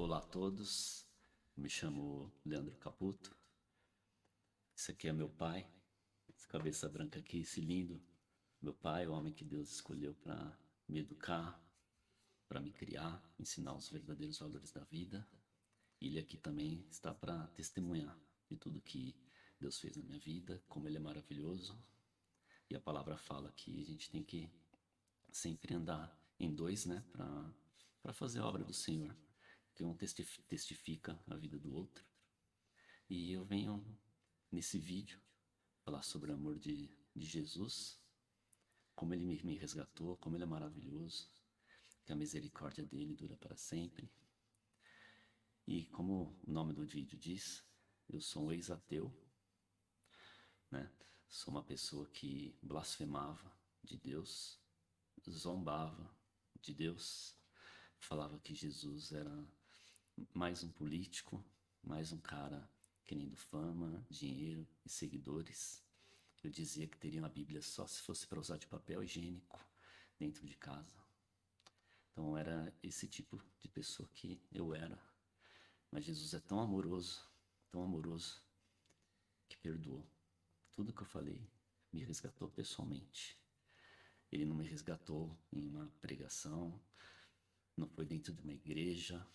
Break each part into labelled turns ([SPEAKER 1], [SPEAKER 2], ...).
[SPEAKER 1] Olá a todos, me chamo Leandro Caputo. Esse aqui é meu pai, essa cabeça branca aqui, esse lindo. Meu pai, o homem que Deus escolheu para me educar, para me criar, ensinar os verdadeiros valores da vida. Ele aqui também está para testemunhar de tudo que Deus fez na minha vida, como Ele é maravilhoso. E a palavra fala que a gente tem que sempre andar em dois, né, para fazer a obra do Senhor, que um testifica a vida do outro. E eu venho nesse vídeo falar sobre o amor de Jesus, como ele me resgatou, como ele é maravilhoso, que a misericórdia dele dura para sempre. E como o nome do vídeo diz, eu sou um ex-ateu, né? Sou uma pessoa que blasfemava de Deus, zombava de Deus, falava que Jesus era mais um político, mais um cara querendo fama, dinheiro e seguidores. Eu dizia que teria uma Bíblia só se fosse para usar de papel higiênico dentro de casa. Então era esse tipo de pessoa que eu era. Mas Jesus é tão amoroso, que perdoou. Tudo que eu falei me resgatou pessoalmente. Ele não me resgatou em uma pregação, não foi dentro de uma igreja,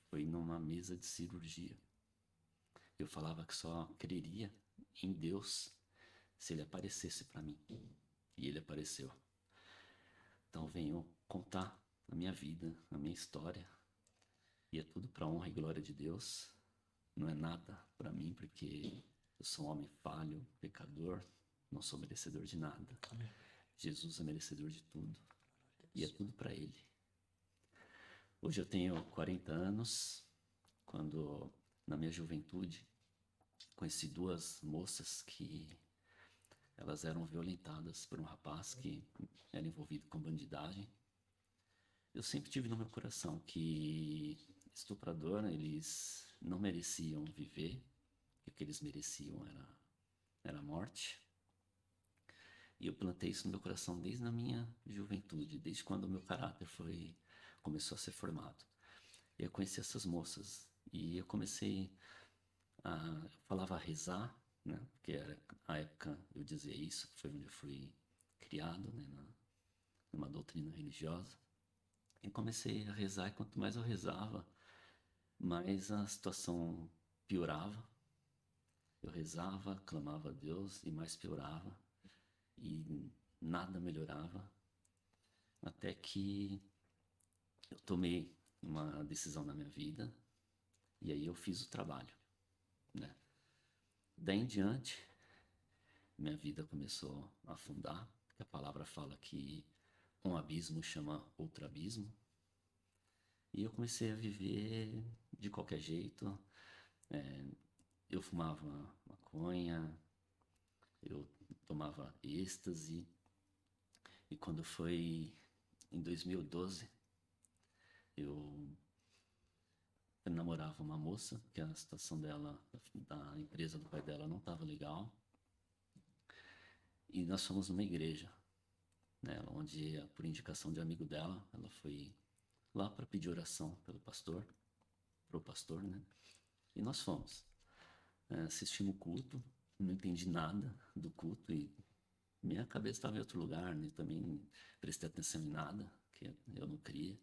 [SPEAKER 1] foi numa mesa de cirurgia. Eu falava que só creria em Deus se ele aparecesse para mim. E ele apareceu. Então venho contar a minha vida, a minha história. E é tudo para honra e glória de Deus. Não é nada para mim, porque eu sou um homem falho, pecador, não sou merecedor de nada.
[SPEAKER 2] Amém.
[SPEAKER 1] Jesus é merecedor de tudo. E é tudo para Ele. Hoje eu tenho 40 anos. Quando, na minha juventude, conheci duas moças que elas eram violentadas por um rapaz que era envolvido com bandidagem. Eu sempre tive no meu coração que estuprador, eles não mereciam viver, que o que eles mereciam era a morte. E eu plantei isso no meu coração desde a minha juventude, desde quando o meu caráter começou a ser formado. E eu conheci essas moças e eu comecei eu falava a rezar, né? Porque era a época eu dizia isso, que foi onde eu fui criado, né? Numa doutrina religiosa. E comecei a rezar, e quanto mais eu rezava, mais a situação piorava. Eu rezava, clamava a Deus e mais piorava. E nada melhorava. Até que eu tomei uma decisão na minha vida e aí eu fiz o trabalho, né? Daí em diante, minha vida começou a afundar, porque a palavra fala que um abismo chama outro abismo. E eu comecei a viver de qualquer jeito. É, eu fumava maconha, eu tomava êxtase. E quando foi em 2012, eu namorava uma moça, que a situação dela, da empresa do pai dela não estava legal. E nós fomos numa igreja, né, onde, por indicação de amigo dela, ela foi lá para pedir oração pro pastor, né? E nós fomos. Assistimos o culto, não entendi nada do culto e minha cabeça estava em outro lugar, né? Também prestei atenção em nada, que eu não queria.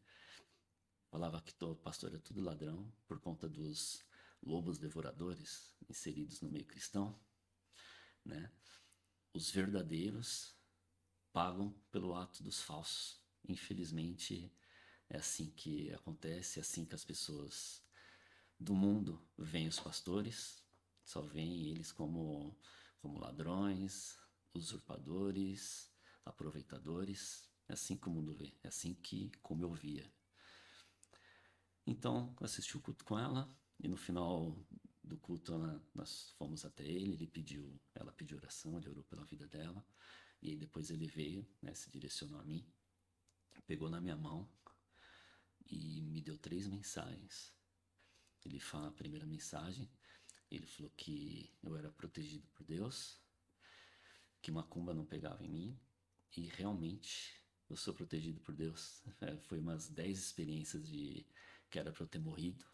[SPEAKER 1] Falava que todo pastor é tudo ladrão por conta dos lobos devoradores inseridos no meio cristão, né? Os verdadeiros pagam pelo ato dos falsos. Infelizmente, é assim que acontece, é assim que as pessoas do mundo veem os pastores, só veem eles como ladrões, usurpadores, aproveitadores. É assim que o mundo vê, é assim como eu via. Então, eu assisti o culto com ela e no final do culto nós fomos até ela pediu oração, ele orou pela vida dela e aí depois ele veio, né, se direcionou a mim, pegou na minha mão e me deu 3 mensagens. Ele fala a primeira mensagem, ele falou que eu era protegido por Deus, que macumba não pegava em mim e realmente eu sou protegido por Deus. Foi umas 10 experiências que era para eu ter morrido.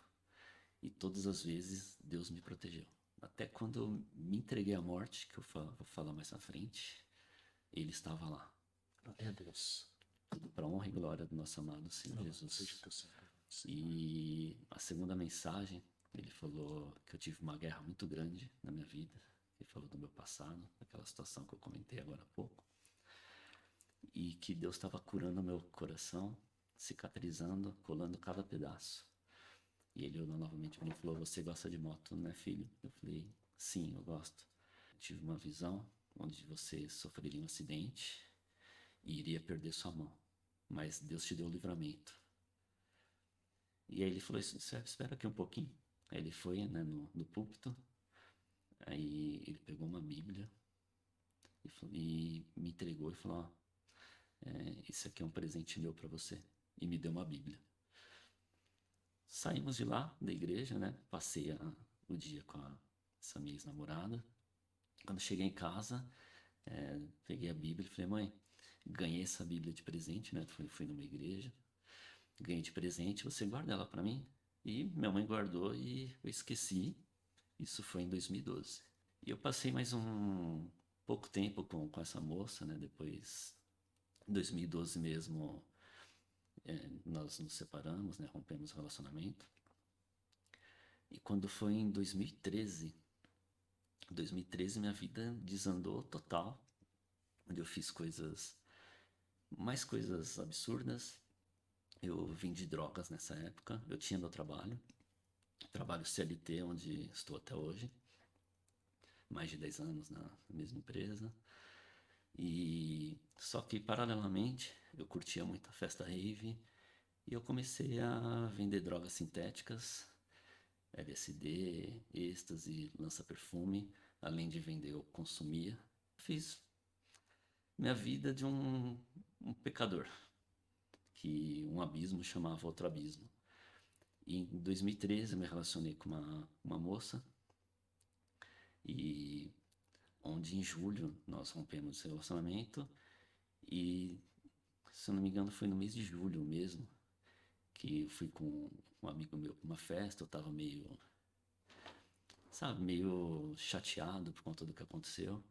[SPEAKER 1] E todas as vezes Deus me protegeu. Até quando eu me entreguei à morte, que eu vou falar mais na frente, Ele estava lá.
[SPEAKER 2] Glória a Deus.
[SPEAKER 1] Tudo para a honra e glória do nosso amado Senhor
[SPEAKER 2] Louvado
[SPEAKER 1] Jesus.
[SPEAKER 2] seja o teu santo nome, Senhor.
[SPEAKER 1] E a segunda mensagem, ele falou que eu tive uma guerra muito grande na minha vida. Ele falou do meu passado, daquela situação que eu comentei agora há pouco. E que Deus estava curando o meu coração, cicatrizando, colando cada pedaço. E ele olhou novamente para mim e falou: você gosta de moto, né, filho? Eu falei: sim, eu gosto. Eu tive uma visão onde você sofreria um acidente e iria perder sua mão. Mas Deus te deu o livramento. E aí ele falou: espera aqui um pouquinho. Aí ele foi, né, no púlpito. Aí ele pegou uma Bíblia e me entregou e falou: esse aqui é um presente meu para você. E me deu uma Bíblia. Saímos de lá, da igreja, né? Passei o dia com essa minha ex-namorada. Quando cheguei em casa, peguei a Bíblia e falei: mãe, ganhei essa Bíblia de presente, né? Fui numa igreja, ganhei de presente, você guarda ela para mim? E minha mãe guardou e eu esqueci. Isso foi em 2012. E eu passei mais um pouco tempo com essa moça, né? Depois, em 2012 mesmo, nós nos separamos, né? Rompemos o relacionamento. E quando foi em 2013 minha vida desandou total, onde eu fiz mais coisas absurdas. Eu vendi drogas nessa época, eu tinha meu trabalho CLT, onde estou até hoje, mais de 10 anos na mesma empresa. E só que paralelamente eu curtia muito a festa rave e eu comecei a vender drogas sintéticas, LSD, êxtase, lança-perfume. Além de vender, eu consumia. Fiz minha vida de um pecador, que um abismo chamava outro abismo. E em 2013 eu me relacionei com uma moça, e onde em julho nós rompemos esse relacionamento. E, se eu não me engano, foi no mês de julho mesmo, que eu fui com um amigo meu pra uma festa. Eu tava meio chateado por conta do que aconteceu.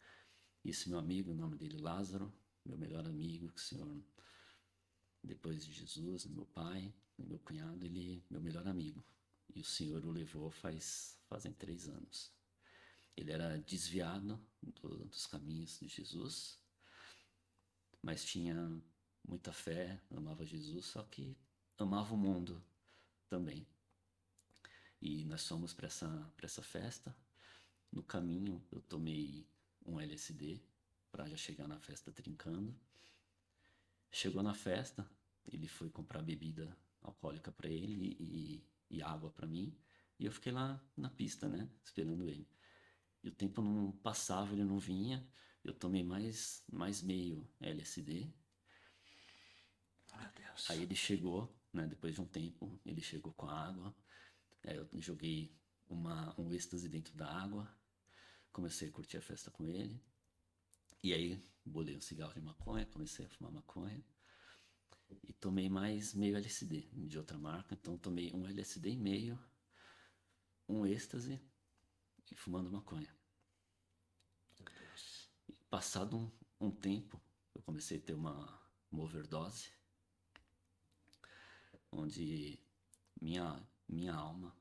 [SPEAKER 1] E esse meu amigo, o nome dele Lázaro, meu melhor amigo, que o Senhor, depois de Jesus, meu pai, meu cunhado, ele é meu melhor amigo. E o Senhor o levou fazem 3 anos. Ele era desviado dos caminhos de Jesus, mas tinha muita fé, amava Jesus, só que amava o mundo também. E nós fomos para essa festa. No caminho eu tomei um LSD para já chegar na festa trincando. Chegou na festa, ele foi comprar bebida alcoólica para ele e água para mim. E eu fiquei lá na pista, né, esperando ele. E o tempo não passava, ele não vinha. Eu tomei mais meio LSD.
[SPEAKER 2] Glória a Deus.
[SPEAKER 1] Aí ele chegou, né, depois de um tempo, ele chegou com a água. Aí eu joguei um êxtase dentro da água. Comecei a curtir a festa com ele. E aí bolei um cigarro de maconha, comecei a fumar maconha. E tomei mais meio LSD de outra marca. Então tomei um LSD e meio, um êxtase e fumando maconha.
[SPEAKER 2] Meu Deus.
[SPEAKER 1] E passado um tempo, eu comecei a ter uma overdose, onde minha alma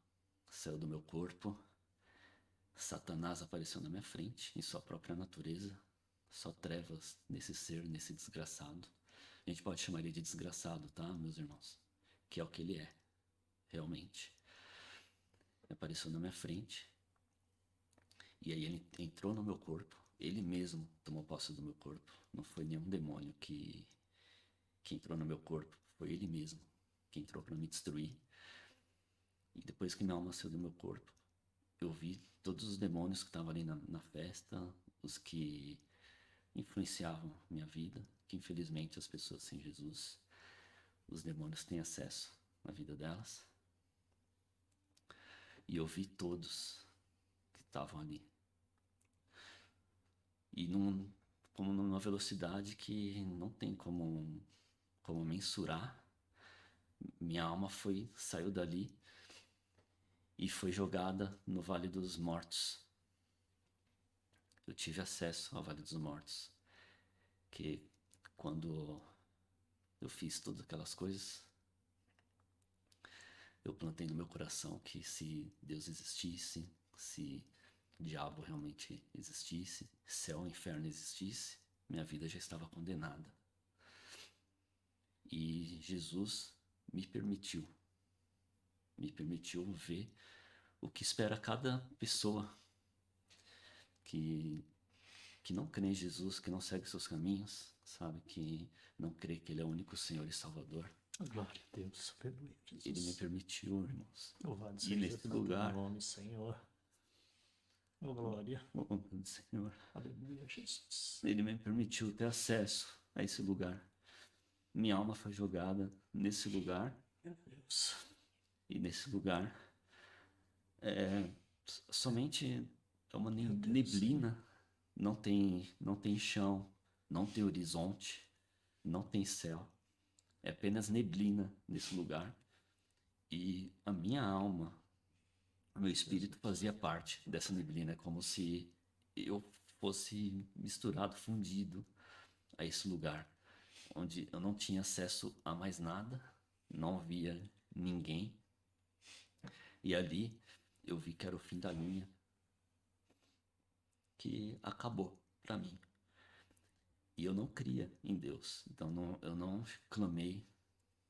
[SPEAKER 1] saiu do meu corpo. Satanás apareceu na minha frente, em sua própria natureza. Só trevas nesse ser, nesse desgraçado. A gente pode chamar ele de desgraçado, tá, meus irmãos? Que é o que ele é, realmente. Ele apareceu na minha frente. E aí ele entrou no meu corpo. Ele mesmo tomou posse do meu corpo. Não foi nenhum demônio que entrou no meu corpo. Foi ele mesmo que entrou para me destruir. E depois que minha alma saiu do meu corpo, eu vi todos os demônios que estavam ali na festa, os que influenciavam minha vida, que infelizmente as pessoas sem Jesus, os demônios têm acesso à vida delas. E eu vi todos que estavam ali. E como numa velocidade que não tem como mensurar. minha alma saiu dali e foi jogada no Vale dos Mortos. Eu tive acesso ao Vale dos Mortos, que quando eu fiz todas aquelas coisas, eu plantei no meu coração que se Deus existisse, se o diabo realmente existisse, céu e inferno existisse, minha vida já estava condenada. E Jesus me permitiu ver o que espera cada pessoa que não crê em Jesus, que não segue seus caminhos, sabe? Que não crê que Ele é o único Senhor e Salvador.
[SPEAKER 2] Glória a Deus. Aleluia, Jesus.
[SPEAKER 1] Ele me permitiu, irmãos.
[SPEAKER 2] Louvado
[SPEAKER 1] E
[SPEAKER 2] seja
[SPEAKER 1] nesse
[SPEAKER 2] teu
[SPEAKER 1] lugar,
[SPEAKER 2] nome, Senhor. Oh, glória.
[SPEAKER 1] oh, Senhor,
[SPEAKER 2] Aleluia, Jesus.
[SPEAKER 1] Ele me permitiu ter acesso a esse lugar. Minha alma foi jogada nesse lugar,
[SPEAKER 2] Meu Deus.
[SPEAKER 1] e nesse lugar somente é uma
[SPEAKER 2] Meu Deus,
[SPEAKER 1] neblina, não tem chão, não tem horizonte, não tem céu. É apenas neblina nesse lugar. E a minha alma, o meu espírito fazia parte dessa neblina, como se eu fosse misturado, fundido a esse lugar, onde eu não tinha acesso a mais nada, não via ninguém. E ali eu vi que era o fim da linha, que acabou para mim. E eu não cria em Deus, então eu não clamei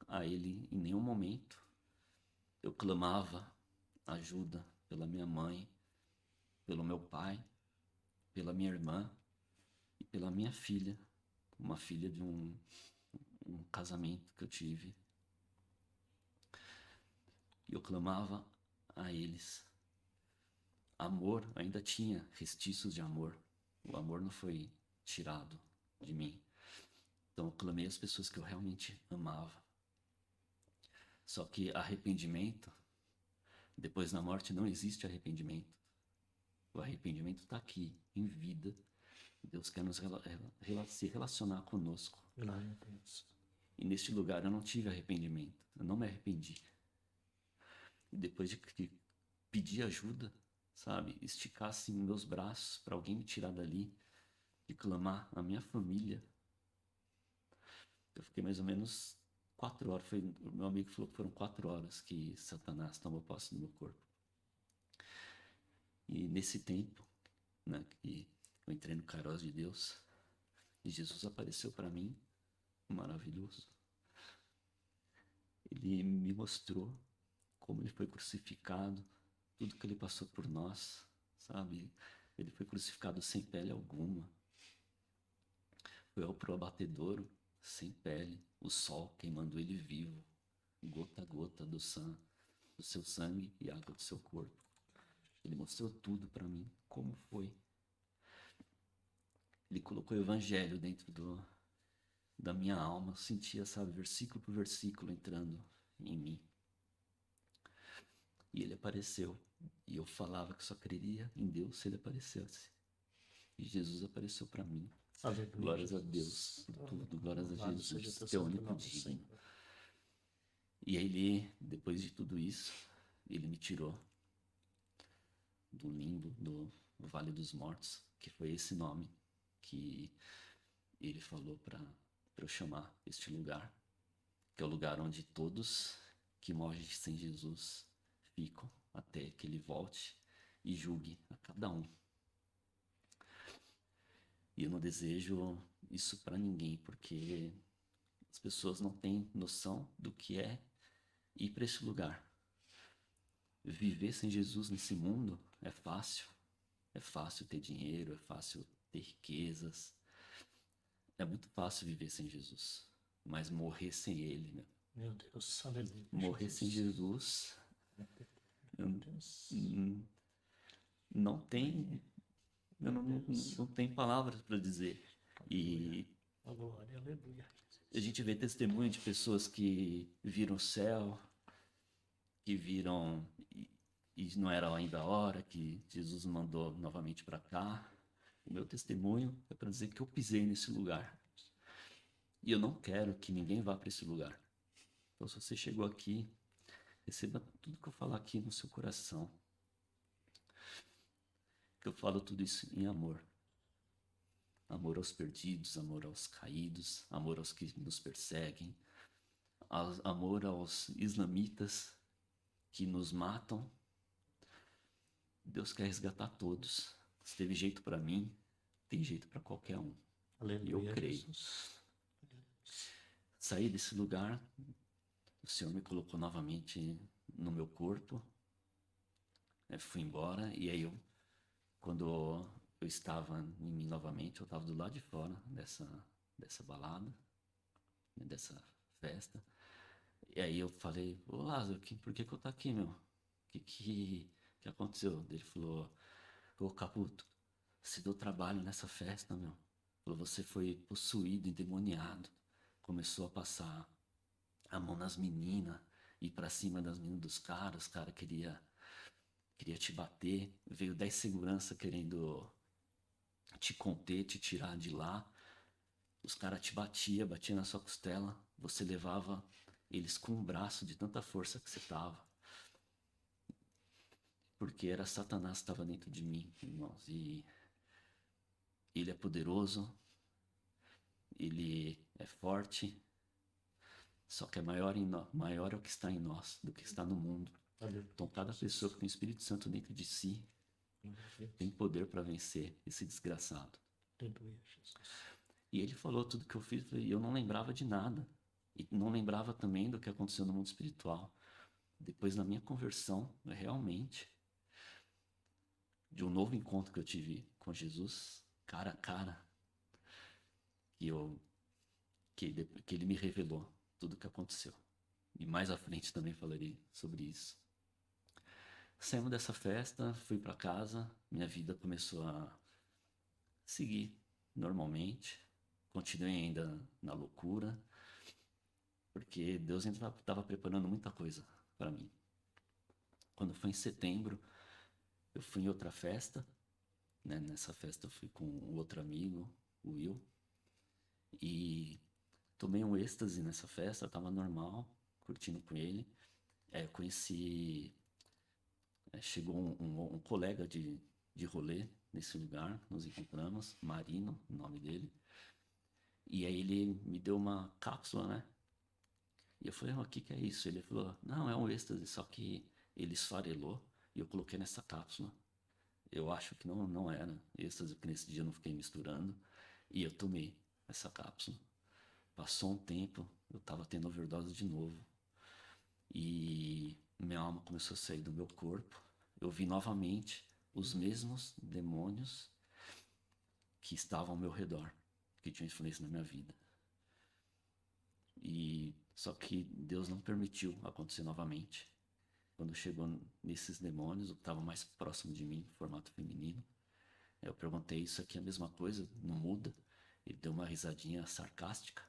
[SPEAKER 1] a Ele em nenhum momento. Eu clamava ajuda pela minha mãe, pelo meu pai, pela minha irmã e pela minha filha, uma filha de um casamento que eu tive. E eu clamava a eles. Amor, ainda tinha restícios de amor. O amor não foi tirado de mim. Então eu clamei às pessoas que eu realmente amava. Só que arrependimento, depois da morte não existe arrependimento. O arrependimento está aqui, em vida. Deus quer se relacionar conosco.
[SPEAKER 2] Glória a Deus.
[SPEAKER 1] E neste lugar eu não tive arrependimento. Eu não me arrependi. E depois de pedir ajuda, sabe? Esticar assim meus braços para alguém me tirar dali e clamar a minha família. Eu fiquei mais ou menos 4 horas. O meu amigo falou que foram 4 horas que Satanás tomou posse do meu corpo. E nesse tempo, né, que eu entrei no Kairos de Deus, e Jesus apareceu para mim, maravilhoso. Ele me mostrou como ele foi crucificado, tudo que ele passou por nós, sabe? Ele foi crucificado sem pele alguma. Foi pro abatedouro, sem pele, o sol queimando ele vivo, gota a gota do seu sangue e água do seu corpo. Ele mostrou tudo para mim, como foi. Ele colocou o evangelho dentro da minha alma, eu sentia, sabe, versículo por versículo entrando em mim. E ele apareceu. E eu falava que só creria em Deus se ele aparecesse. E Jesus apareceu para mim.
[SPEAKER 2] Aleluia,
[SPEAKER 1] Glórias a
[SPEAKER 2] Jesus.
[SPEAKER 1] Deus por tudo. Glórias a
[SPEAKER 2] Louvado seja
[SPEAKER 1] Jesus,
[SPEAKER 2] teu
[SPEAKER 1] teu
[SPEAKER 2] santo
[SPEAKER 1] único
[SPEAKER 2] nome,
[SPEAKER 1] digno.
[SPEAKER 2] Senhor.
[SPEAKER 1] E aí ele, depois de tudo isso, ele me tirou do limbo, do Vale dos Mortos, que foi esse nome que ele falou para eu chamar este lugar, que é o lugar onde todos que morrem sem Jesus ficam até que ele volte e julgue a cada um. E eu não desejo isso para ninguém, porque as pessoas não têm noção do que é ir para esse lugar. Viver sem Jesus nesse mundo é fácil. É fácil ter dinheiro, é fácil ter riquezas. É muito fácil viver sem Jesus. Mas morrer sem Ele, meu.
[SPEAKER 2] Meu Deus, aleluia.
[SPEAKER 1] Morrer sem Jesus
[SPEAKER 2] Meu Deus.
[SPEAKER 1] não tem. Eu não
[SPEAKER 2] Deus.
[SPEAKER 1] tem palavras para dizer. E
[SPEAKER 2] A glória, aleluia.
[SPEAKER 1] a gente vê testemunho de pessoas que viram o céu, que viram e não era ainda a hora que Jesus mandou novamente para cá. O meu testemunho é para dizer que eu pisei nesse lugar. E eu não quero que ninguém vá para esse lugar. Então, se você chegou aqui, receba tudo que eu falar aqui no seu coração. Que eu falo tudo isso em amor. Amor aos perdidos, amor aos caídos, amor aos que nos perseguem, amor aos islamitas que nos matam. Deus quer resgatar todos. Se teve jeito para mim, tem jeito para qualquer um. E eu
[SPEAKER 2] Aleluia,
[SPEAKER 1] creio.
[SPEAKER 2] Jesus.
[SPEAKER 1] Saí desse lugar, o Senhor me colocou novamente no meu corpo, fui embora, e aí quando eu estava em mim novamente, eu estava do lado de fora dessa balada, né, dessa festa, e aí eu falei, ô Lázaro, por que eu tô aqui, meu? Que aconteceu? Ele falou, ô Caputo, você deu trabalho nessa festa, meu. Falou, você foi possuído, endemoniado, começou a passar a mão nas meninas, ir pra cima das meninas dos caras, os caras queria te bater, veio 10 segurança querendo te conter, te tirar de lá, os caras te batia na sua costela, você levava eles com um braço de tanta força que você tava, porque era Satanás que estava dentro de mim, irmãos, e ele é poderoso, ele é forte, só que é maior é o que está em nós do que está no mundo.
[SPEAKER 2] Aleluia.
[SPEAKER 1] Então cada pessoa que tem o Espírito Santo dentro de si tem poder para vencer esse desgraçado.
[SPEAKER 2] Aleluia, Jesus.
[SPEAKER 1] E ele falou tudo que eu fiz e eu não lembrava de nada. E não lembrava também do que aconteceu no mundo espiritual. Depois da minha conversão, realmente, de um novo encontro que eu tive com Jesus, cara a cara, que ele me revelou tudo o que aconteceu. E mais à frente também falarei sobre isso. Saímos dessa festa, fui para casa, minha vida começou a seguir normalmente. Continuei ainda na loucura, porque Deus ainda estava preparando muita coisa para mim. Quando foi em setembro, eu fui em outra festa, né? Nessa festa eu fui com um outro amigo, o Will, e tomei um êxtase nessa festa, estava normal, curtindo com ele. Eu conheci, chegou um colega de rolê nesse lugar, nos encontramos, Marino, o nome dele, e aí ele me deu uma cápsula, né? E eu falei, o que é isso? Ele falou, não, é um êxtase, só que ele esfarelou e eu coloquei nessa cápsula. Eu acho que não era êxtase, porque nesse dia eu não fiquei misturando. E eu tomei essa cápsula. Passou um tempo, eu tava tendo overdose de novo. E minha alma começou a sair do meu corpo. Eu vi novamente os mesmos demônios que estavam ao meu redor, que tinham influência na minha vida. E só que Deus não permitiu acontecer novamente. Quando chegou nesses demônios, o que estava mais próximo de mim, formato feminino, eu perguntei, isso aqui é a mesma coisa? Não muda? Ele deu uma risadinha sarcástica,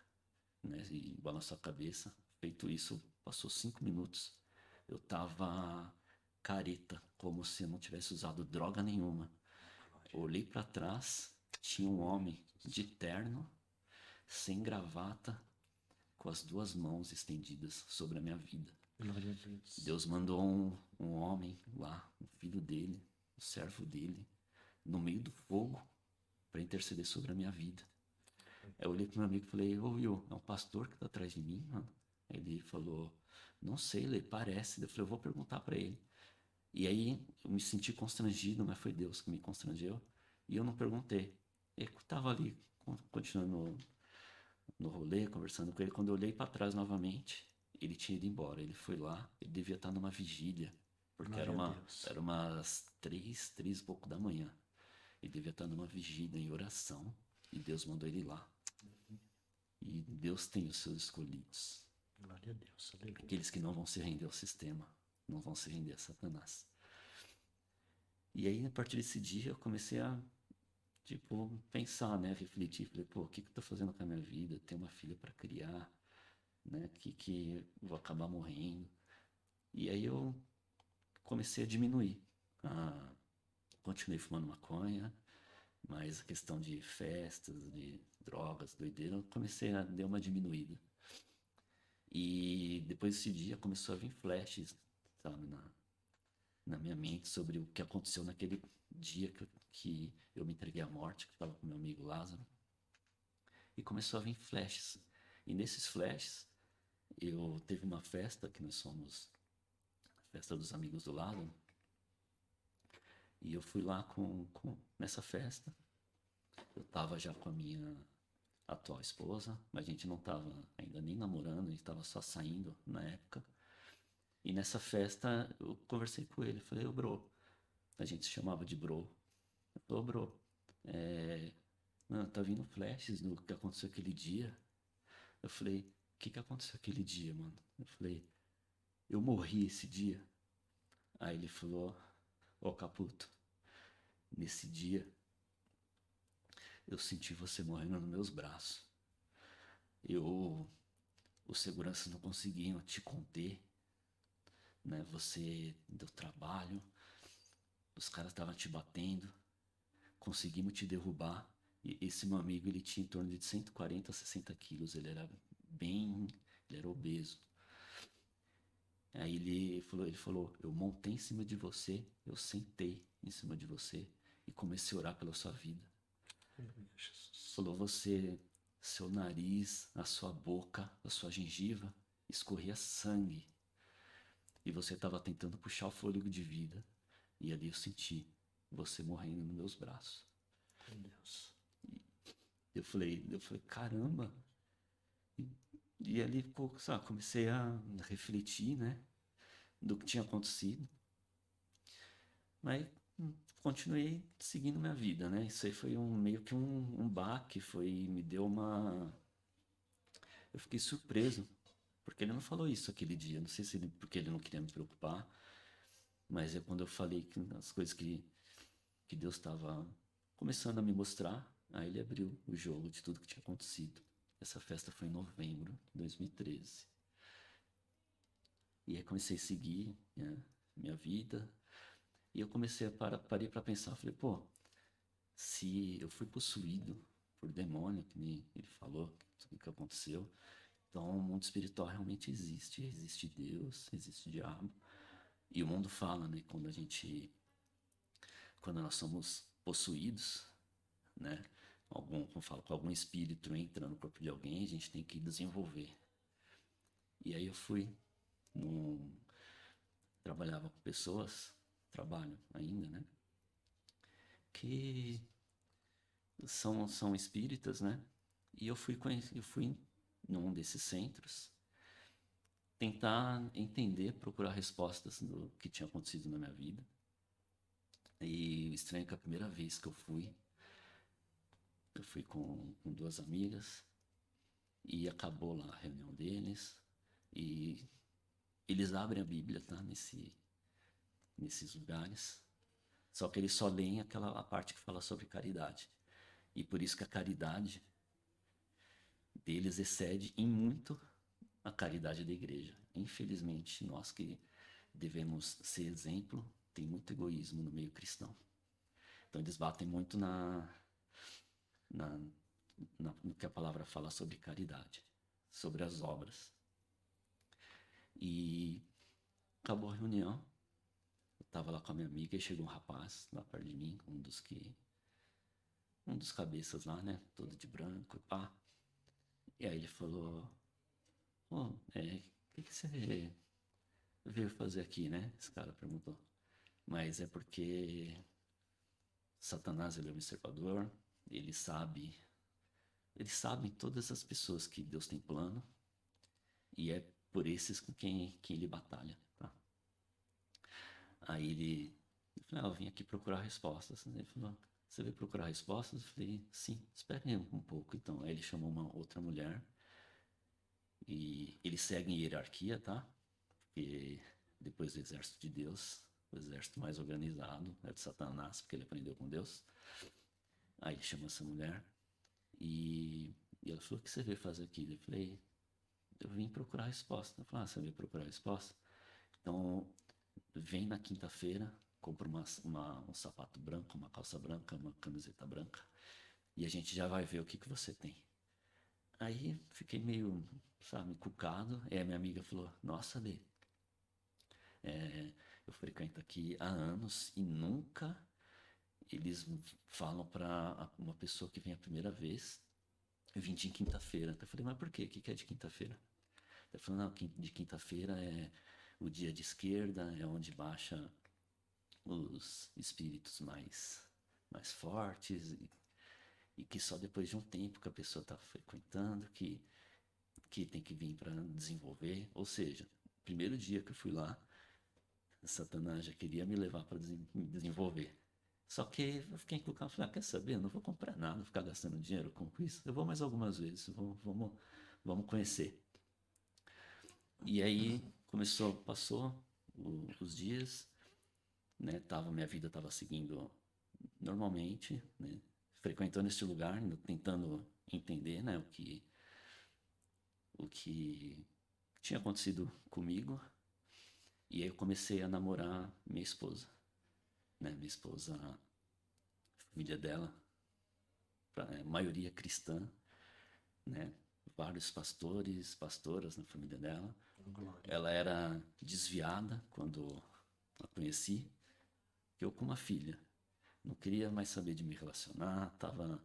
[SPEAKER 1] né? E balançou a cabeça. Feito isso, passou 5 minutos. Eu tava careta, como se eu não tivesse usado droga nenhuma. Olhei para trás, tinha um homem de terno, sem gravata, com as 2 mãos estendidas sobre a minha vida.
[SPEAKER 2] Glória a Deus.
[SPEAKER 1] Deus mandou um homem lá, um filho dele, um servo dele, no meio do fogo, para interceder sobre a minha vida. Aí eu olhei pro meu amigo e falei, ô Will, é um pastor que tá atrás de mim, mano? Aí ele falou, não sei, ele parece. Eu falei, eu vou perguntar para ele. E aí eu me senti constrangido, mas foi Deus que me constrangeu. E eu não perguntei. Eu tava ali, continuando no rolê, conversando com ele. Quando eu olhei para trás novamente, ele tinha ido embora. Ele foi lá, ele devia estar numa vigília, porque
[SPEAKER 2] Glória a Deus.
[SPEAKER 1] era umas 3 e pouco da manhã. Ele devia estar numa vigília em oração, e Deus mandou ele lá. E Deus tem os seus escolhidos.
[SPEAKER 2] Glória a Deus. Aleluia.
[SPEAKER 1] Aqueles que não vão se render ao sistema, não vão se render a Satanás. E aí, a partir desse dia, eu comecei a, pensar, né? Refletir. Falei, pô, o que eu tô fazendo com a minha vida? Tenho uma filha para criar, né? Que eu vou acabar morrendo. E aí eu comecei a diminuir. Continuei fumando maconha, mas a questão de festas, de drogas, doideira, eu comecei a dar uma diminuída. E depois desse dia começou a vir flashes, sabe, na minha mente sobre o que aconteceu naquele dia que eu me entreguei à morte, que estava com meu amigo Lázaro. E começou a vir flashes. E nesses flashes, eu teve uma festa que nós somos, a festa dos amigos do Lázaro. E eu fui lá nessa festa. Eu tava já com a minha atual esposa, mas a gente não tava ainda nem namorando, a gente tava só saindo na época. E nessa festa eu conversei com ele, falei, ô bro, a gente se chamava de bro. Eu falei, ô bro, mano, tá vindo flashes do que aconteceu aquele dia. Eu falei, o que aconteceu aquele dia, mano? Eu falei, eu morri esse dia. Aí ele falou, ô Caputo, nesse dia eu senti você morrendo nos meus braços. Os seguranças não conseguiam te conter, né? Você deu trabalho, os caras estavam te batendo, conseguimos te derrubar. E esse meu amigo, ele tinha em torno de 140 a 60 quilos, ele era obeso. Aí ele falou, eu montei em cima de você, eu sentei em cima de você e comecei a orar pela sua vida.
[SPEAKER 2] Aleluia, Jesus.
[SPEAKER 1] Falou, seu nariz, a sua boca, a sua gengiva, escorria sangue. E você estava tentando puxar o fôlego de vida. E ali eu senti você morrendo nos meus braços.
[SPEAKER 2] Meu Deus.
[SPEAKER 1] Eu falei, caramba. E ali, sabe, comecei a refletir, né, do que tinha acontecido. Mas continuei seguindo minha vida, né? Isso aí foi meio que um baque, me deu uma... Eu fiquei surpreso, porque ele não falou isso aquele dia. Não sei se porque ele não queria me preocupar, mas é quando eu falei que as coisas que Deus estava começando a me mostrar, aí ele abriu o jogo de tudo que tinha acontecido. Essa festa foi em novembro de 2013. E aí comecei a seguir, né, minha vida. E eu parei para pensar, falei, pô, se eu fui possuído por demônio, que nem ele falou, o que aconteceu, então o mundo espiritual realmente existe. Existe Deus, existe o diabo. E o mundo fala, né, quando nós somos possuídos, né, como eu falo, com algum espírito entra no corpo de alguém, a gente tem que desenvolver. E aí eu fui num, trabalhava com pessoas, trabalho ainda, né, que são espíritas, né? E eu fui num desses centros tentar entender, procurar respostas do que tinha acontecido na minha vida. E estranho que a primeira vez que eu fui com duas amigas e acabou lá a reunião deles e eles abrem a Bíblia, tá? Nesses lugares. Só que eles só leem a parte que fala sobre caridade. E por isso que a caridade deles excede em muito a caridade da igreja. Infelizmente, nós que devemos ser exemplo, tem muito egoísmo no meio cristão. Então eles batem muito na, no que a palavra fala sobre caridade, sobre as obras. E acabou a reunião, eu estava lá com a minha amiga e chegou um rapaz lá perto de mim, um dos cabeças lá, né, todo de branco e pá. E aí ele falou, o que você veio fazer aqui, né? Esse cara perguntou. Mas é porque Satanás, ele é um observador, ele sabe todas as pessoas que Deus tem plano, e é por esses com quem ele batalha, tá? Aí eu falei, eu vim aqui procurar respostas. Ele falou, você veio procurar respostas? Eu falei, sim, espere um pouco. Então, aí ele chamou uma outra mulher, e eles seguem hierarquia, tá? Porque depois do exército de Deus, o exército mais organizado é de Satanás, porque ele aprendeu com Deus. Aí ele chama essa mulher e ela falou, o que você veio fazer aqui? Eu falei, eu vim procurar resposta. Ela falou, você veio procurar resposta? Então, vem na quinta-feira, compra um sapato branco, uma calça branca, uma camiseta branca, e a gente já vai ver o que você tem. Aí fiquei meio, sabe, encucado. Aí a minha amiga falou: Nossa, Lê, eu frequento aqui há anos e nunca eles falam para uma pessoa que vem a primeira vez, eu vim de quinta-feira. Eu falei: Mas por quê? O que é de quinta-feira? Ele falou: Não, de quinta-feira é o dia de esquerda, é onde baixa os espíritos mais fortes e que só depois de um tempo que a pessoa está frequentando que tem que vir para desenvolver. Ou seja, primeiro dia que eu fui lá, Satanás já queria me levar para desenvolver. Só que eu fiquei encucado, falei: Quer saber? Eu não vou comprar nada, vou ficar gastando dinheiro com isso. Eu vou mais algumas vezes, vamos conhecer. E aí passou os dias, né? Minha vida estava seguindo normalmente, né? Frequentando este lugar, tentando entender, né? O que tinha acontecido comigo. E aí eu comecei a namorar minha esposa, né? Minha esposa, a família dela, maioria cristã, né? Vários pastores, pastoras na família dela.
[SPEAKER 2] Glória.
[SPEAKER 1] Ela era desviada quando a conheci, eu com uma filha. Não queria mais saber de me relacionar, tava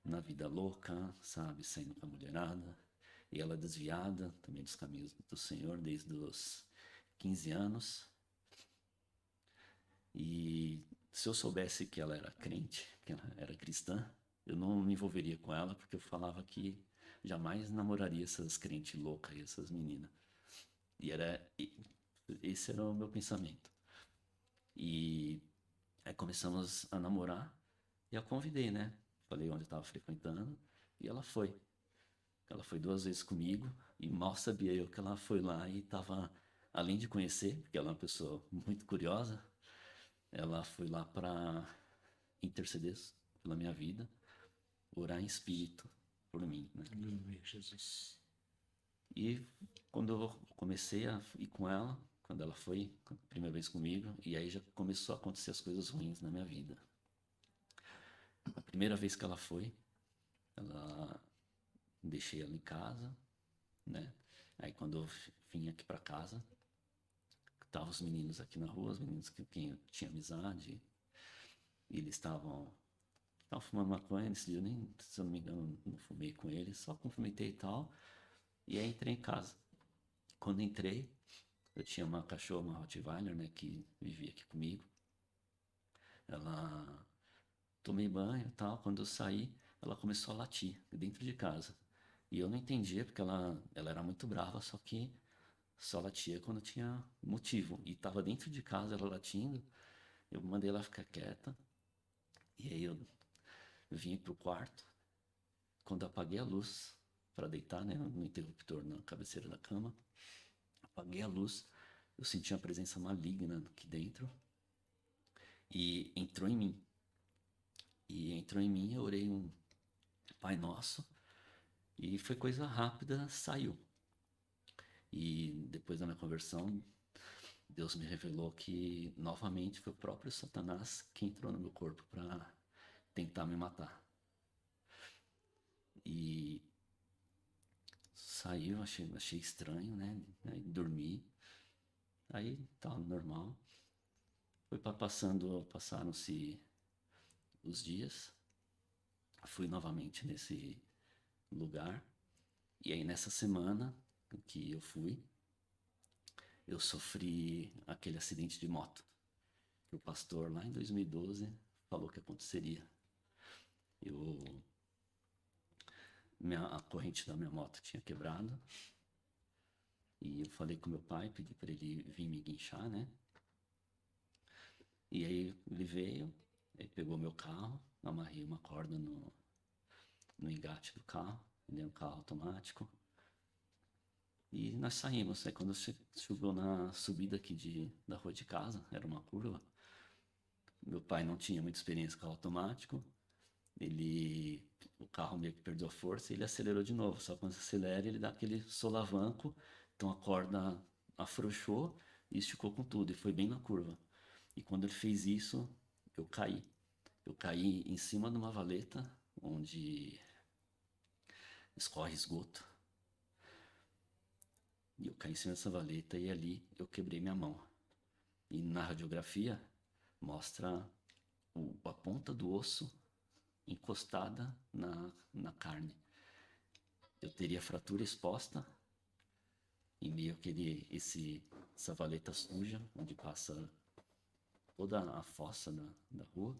[SPEAKER 1] na vida louca, sabe, saindo com a mulherada. E ela desviada também dos caminhos do Senhor desde os 15 anos. E se eu soubesse que ela era crente, que ela era cristã, eu não me envolveria com ela, porque eu falava que jamais namoraria essas crentes loucas e essas meninas. Esse era o meu pensamento. E aí começamos a namorar e eu convidei, né? Falei onde eu estava frequentando e ela foi. Ela foi 2 vezes comigo e mal sabia eu que ela foi lá e estava, além de conhecer, porque ela é uma pessoa muito curiosa, ela foi lá para interceder pela minha vida, orar em espírito por mim, né?
[SPEAKER 2] Aleluia, Jesus.
[SPEAKER 1] E quando eu comecei a ir com ela, quando ela foi a primeira vez comigo, e aí já começou a acontecer as coisas ruins na minha vida. A primeira vez que ela foi, ela deixei ela em casa, né? Aí quando eu vim aqui para casa, estavam os meninos aqui na rua, os meninos que quem eu tinha amizade, e eles estavam fumando maconha. Nesse dia eu nem, se eu não me engano, não fumei com eles, só cumprimentei e tal. E aí entrei em casa. Quando entrei, eu tinha uma cachorra, uma Rottweiler, né, que vivia aqui comigo. Ela tomei banho e tal. Quando eu saí, ela começou a latir dentro de casa. E eu não entendia porque ela era muito brava, só que só latia quando tinha motivo. E tava dentro de casa ela latindo. Eu mandei ela ficar quieta. E aí eu vim pro quarto. Quando eu apaguei a luz para deitar, né, no interruptor na cabeceira da cama, apaguei a luz. Eu senti uma presença maligna aqui dentro e entrou em mim. E entrou em mim, eu orei um Pai Nosso e foi coisa rápida, saiu. E depois da minha conversão, Deus me revelou que novamente foi o próprio Satanás que entrou no meu corpo para tentar me matar. E saiu, achei estranho, né? Aí dormi, aí tá normal. Passaram-se os dias, fui novamente nesse lugar. E aí nessa semana que eu fui, eu sofri aquele acidente de moto. Que o pastor lá em 2012 falou que aconteceria. Eu, a corrente da minha moto tinha quebrado. E eu falei com meu pai, pedi para ele vir me guinchar, né? E aí ele veio, ele pegou meu carro, amarrei uma corda no engate do carro, ele é um carro automático. E nós saímos. Aí quando chegou na subida aqui da rua de casa, era uma curva, meu pai não tinha muita experiência com carro automático, o carro meio que perdeu a força e ele acelerou de novo. Só quando você acelera, ele dá aquele solavanco, então a corda afrouxou e esticou com tudo, e foi bem na curva. E quando ele fez isso, eu caí. Eu caí em cima de uma valeta, onde escorre esgoto. E eu caí em cima dessa valeta e ali eu quebrei minha mão. E na radiografia mostra a ponta do osso encostada na carne. Eu teria fratura exposta e meio que essa valeta suja, onde passa toda a fossa da rua.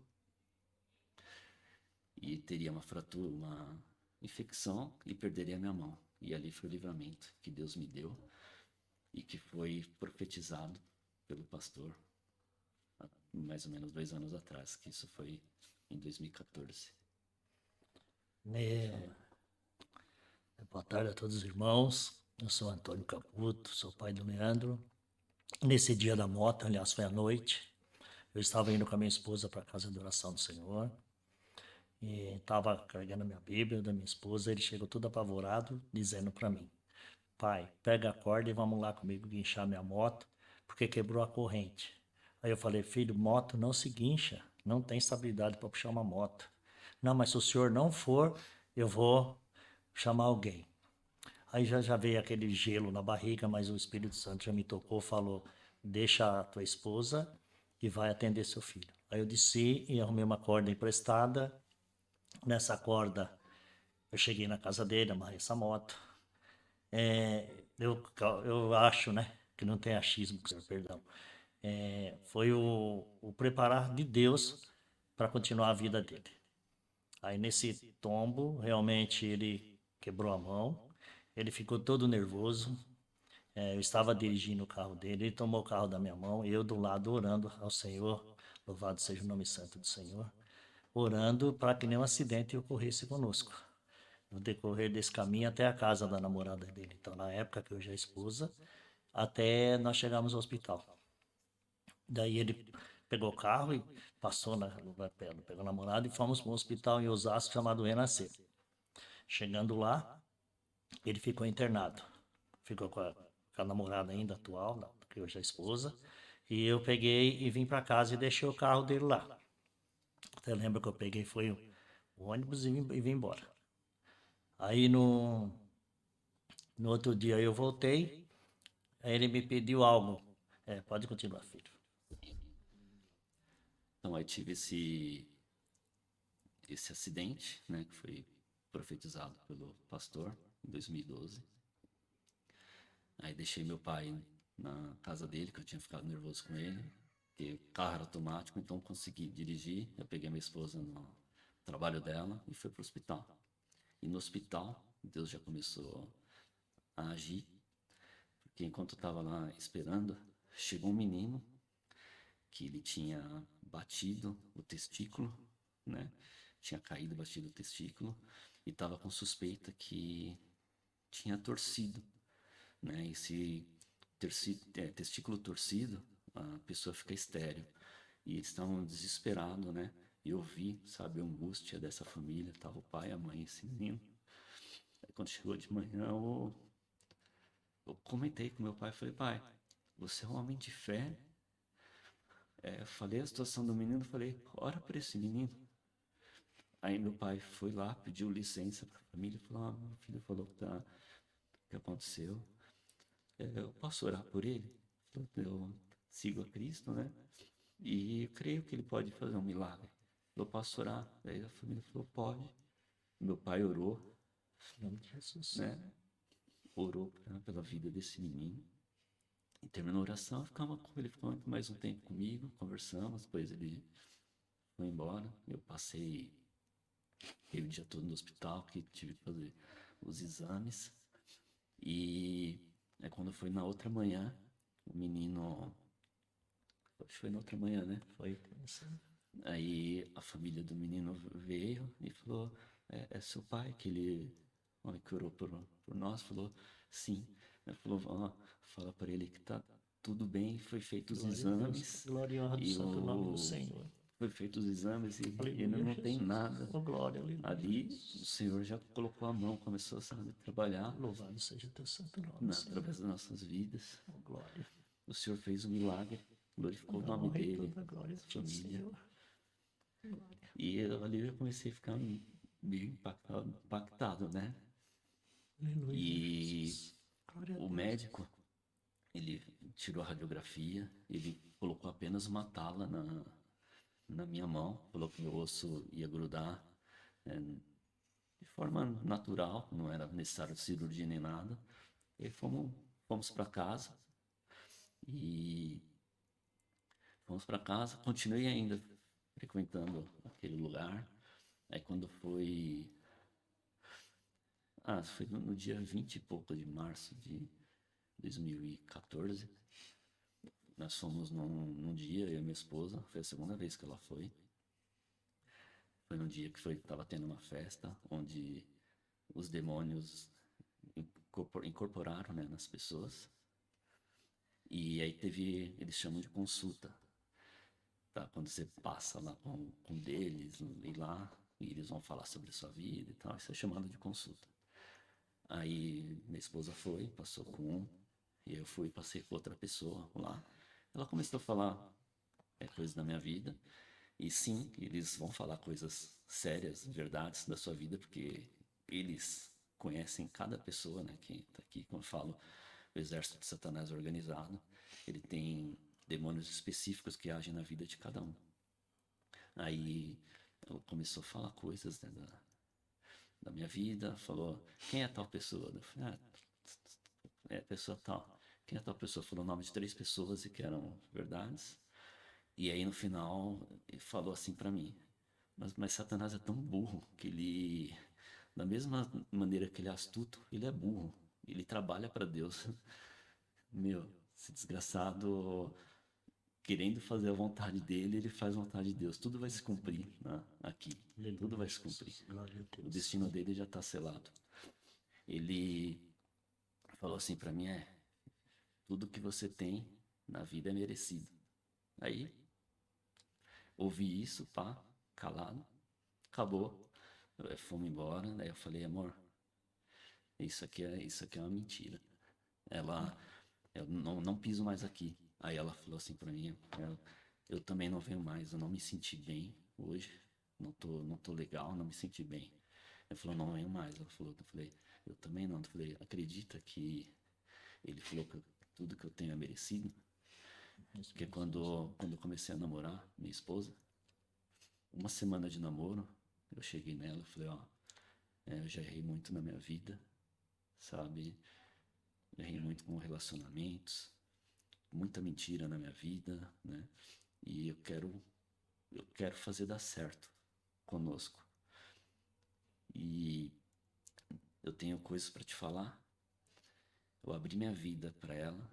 [SPEAKER 1] E teria uma fratura, uma infecção e perderia minha mão. E ali foi o livramento que Deus me deu e que foi profetizado pelo pastor há mais ou menos 2 anos atrás, que isso foi em 2014.
[SPEAKER 3] Boa tarde a todos os irmãos. Eu sou Antônio Caputo, sou pai do Leandro. Nesse dia da moto, aliás, foi à noite, eu estava indo com a minha esposa para a casa de oração do Senhor e estava carregando a minha Bíblia da minha esposa. Ele chegou todo apavorado, dizendo para mim: pai, pega a corda e vamos lá comigo guinchar minha moto, porque quebrou a corrente. Aí eu falei: filho, moto não se guincha, não tem estabilidade para puxar uma moto. Não, mas se o senhor não for, eu vou chamar alguém. Aí já veio aquele gelo na barriga, mas o Espírito Santo já me tocou, falou: deixa a tua esposa e vai atender seu filho. Aí eu desci e arrumei uma corda emprestada. Nessa corda eu cheguei na casa dele, amarrei essa moto. Eu acho, né, que não tem achismo, perdão. Foi o preparar de Deus para continuar a vida dele. Aí nesse tombo, realmente ele quebrou a mão, ele ficou todo nervoso. Eu estava dirigindo o carro dele, ele tomou o carro da minha mão, eu do lado orando ao Senhor, louvado seja o nome santo do Senhor, orando para que nenhum acidente ocorresse conosco, no decorrer desse caminho até a casa da namorada dele. Então, na época que eu já esposa, até nós chegamos ao hospital. Daí ele pegou o carro e passou pegou a namorada e fomos para um hospital em Osasco chamado Renascer. Chegando lá, ele ficou internado. Ficou com a namorada ainda atual, que hoje é a esposa. E eu peguei e vim para casa e deixei o carro dele lá. Até lembro que eu peguei, foi o ônibus e vim embora. Aí no outro dia eu voltei, aí ele me pediu algo. Pode continuar, filho.
[SPEAKER 1] Então aí tive esse acidente, né, que foi profetizado pelo pastor em 2012. Aí deixei meu pai na casa dele, que eu tinha ficado nervoso com ele, porque o carro era automático, então consegui dirigir. Eu peguei minha esposa no trabalho dela e fui para o hospital. E no hospital, Deus já começou a agir, porque enquanto eu estava lá esperando, chegou um menino que ele tinha batido o testículo, né? Tinha caído, batido o testículo e estava com suspeita que tinha torcido, né? E se testículo torcido, a pessoa fica estéril. E eles estavam desesperados, né? E eu vi, sabe, a angústia dessa família. Tava o pai, a mãe e esse menino. Aí quando chegou de manhã, eu comentei com meu pai, falei: pai, você é um homem de fé. Eu falei a situação do menino, falei: ora por esse menino. Aí meu pai foi lá, pediu licença para a família, falou: meu filho falou que aconteceu. Eu posso orar por ele? Eu sigo a Cristo, né? E eu creio que ele pode fazer um milagre. Eu posso orar? Aí a família falou: pode. Meu pai orou,
[SPEAKER 3] Em nome de Jesus.
[SPEAKER 1] né? Orou pela vida desse menino. E terminou a oração, ele ficou mais um tempo comigo, conversamos, depois ele foi embora. Eu passei o dia todo no hospital, que tive que fazer os exames. E quando foi na outra manhã, o menino... Acho que foi na outra manhã, né?
[SPEAKER 3] Foi isso.
[SPEAKER 1] Aí a família do menino veio e falou: é seu pai, aquele homem que orou por nós? Falou: sim. Ele falou: fala para ele que tá tudo bem, foi feito os exames.
[SPEAKER 3] Glória e honra do santo nome do Senhor.
[SPEAKER 1] Foi feito os exames e
[SPEAKER 3] Aleluia,
[SPEAKER 1] ele não
[SPEAKER 3] Jesus.
[SPEAKER 1] tem nada.
[SPEAKER 3] Oh, glória, aleluia.
[SPEAKER 1] Ali o Senhor já colocou a mão, começou a trabalhar
[SPEAKER 3] Louvado seja teu santo nome, Senhor.
[SPEAKER 1] através das nossas vidas.
[SPEAKER 3] Oh, glória.
[SPEAKER 1] O Senhor fez um milagre, glorificou o nome
[SPEAKER 3] Honra e
[SPEAKER 1] dele,
[SPEAKER 3] toda glória a ti,
[SPEAKER 1] família.
[SPEAKER 3] Senhor.
[SPEAKER 1] E ali eu já comecei a ficar meio impactado, né?
[SPEAKER 2] Aleluia.
[SPEAKER 1] E
[SPEAKER 2] Jesus. Glória a
[SPEAKER 1] o
[SPEAKER 2] Deus.
[SPEAKER 1] médico, ele tirou a radiografia, ele colocou apenas uma tala na minha mão, falou que meu osso ia grudar de forma natural, não era necessário cirurgia nem nada. E fomos para casa e continuei ainda frequentando aquele lugar. Aí quando foi no dia 20 e pouco de março de 2014, nós fomos num dia, eu e minha esposa, foi a segunda vez que ela foi. Foi num dia que estava tendo uma festa, onde os demônios incorporaram, né, nas pessoas. E aí eles chamam de consulta, tá? Quando você passa lá com deles, e lá, e eles vão falar sobre a sua vida e tal, isso é chamado de consulta. Aí minha esposa foi, passou com um, e eu fui e passei com outra pessoa lá. Ela começou a falar coisas da minha vida, e sim, eles vão falar coisas sérias, verdades da sua vida, porque eles conhecem cada pessoa, né, que está aqui. Como eu falo, o exército de Satanás organizado, ele tem demônios específicos que agem na vida de cada um. Aí ela começou a falar coisas, né, da minha vida, falou, quem é tal pessoa? Eu falei, é pessoa tal. Quem é tal pessoa? Falou o nome de 3 pessoas e que eram verdades. E aí no final ele falou assim pra mim, mas Satanás é tão burro que ele, da mesma maneira que ele é astuto, ele é burro. Ele trabalha pra Deus. Meu, esse desgraçado, querendo fazer a vontade dele, ele faz a vontade de Deus. Tudo vai se cumprir, né, aqui. Tudo vai se cumprir.
[SPEAKER 2] Glória a
[SPEAKER 1] O
[SPEAKER 2] Deus.
[SPEAKER 1] destino dele já está selado. Ele falou assim pra mim, tudo que você tem na vida é merecido. Aí, ouvi isso, pá, calado, acabou. Fomos embora, daí eu falei, amor, isso aqui é uma mentira. Eu não piso mais aqui. Aí ela falou assim pra mim, eu também não venho mais, eu não me senti bem hoje, não tô legal, não me senti bem. Ele falou, não venho mais. Eu falei, eu também não. Eu falei, acredita que ele falou que tudo que eu tenho é merecido? Porque quando eu comecei a namorar minha esposa, uma semana de namoro, eu cheguei nela e falei, eu já errei muito na minha vida, sabe? Errei muito com relacionamentos, muita mentira na minha vida, né? E eu quero fazer dar certo conosco. E eu tenho coisas para te falar. Eu abri minha vida para ela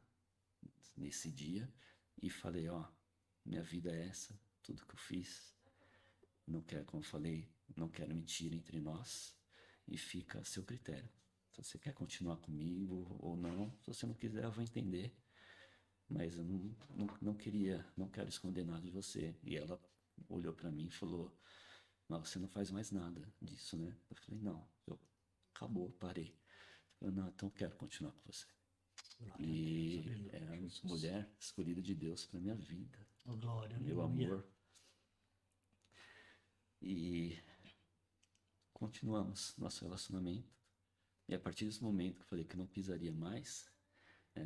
[SPEAKER 1] nesse dia e falei, minha vida é essa, tudo que eu fiz. Não quero, como eu falei, não quero mentira entre nós e fica a seu critério. Se você quer continuar comigo ou não, se você não quiser, eu vou entender. Mas eu não quero esconder nada de você. E ela olhou para mim e falou, mas você não faz mais nada disso, né? Eu falei, não, acabou, parei. Eu, não, então eu quero continuar com você. E é a mulher escolhida de Deus para minha vida,
[SPEAKER 2] Oh, glória,
[SPEAKER 1] meu
[SPEAKER 2] aleluia.
[SPEAKER 1] amor. E continuamos nosso relacionamento. E a partir desse momento que eu falei que não pisaria mais,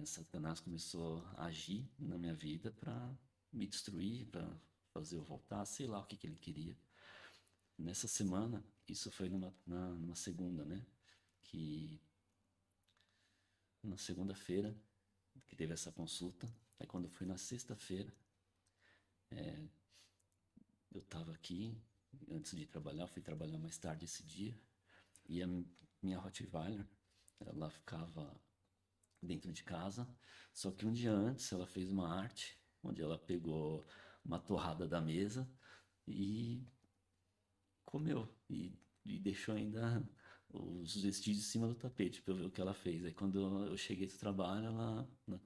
[SPEAKER 1] Satanás começou a agir na minha vida para me destruir, para fazer eu voltar, sei lá o que ele queria. Nessa semana, isso foi numa segunda, né? Que na segunda-feira que teve essa consulta. Aí quando foi na sexta-feira, eu estava aqui, antes de trabalhar, fui trabalhar mais tarde esse dia, e a minha Rottweiler, ela ficava dentro de casa, só que um dia antes ela fez uma arte, onde ela pegou uma torrada da mesa e comeu, e deixou ainda os vestígios em cima do tapete para eu ver o que ela fez. Aí quando eu cheguei do trabalho,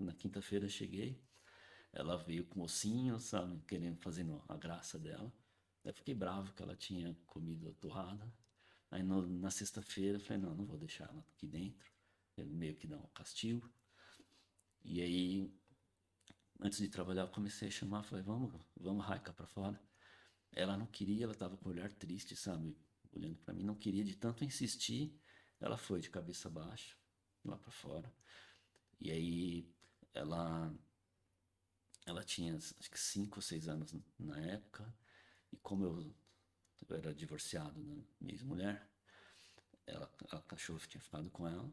[SPEAKER 1] na quinta-feira eu cheguei, ela veio com ossinho, sabe, querendo, fazendo a graça dela. Aí eu fiquei bravo que ela tinha comido a torrada. Aí na sexta-feira eu falei, não vou deixar ela aqui dentro. Eu meio que dar um castigo. E aí, antes de trabalhar, eu comecei a chamar, falei, vamos, Raika, pra fora. Ela não queria, ela tava com o olhar triste, sabe, olhando pra mim, não queria, de tanto insistir, ela foi de cabeça baixa, lá para fora. E aí ela, ela tinha acho que 5 ou 6 anos na época. E como eu era divorciado da minha ex-mulher, a cachorra tinha ficado com ela.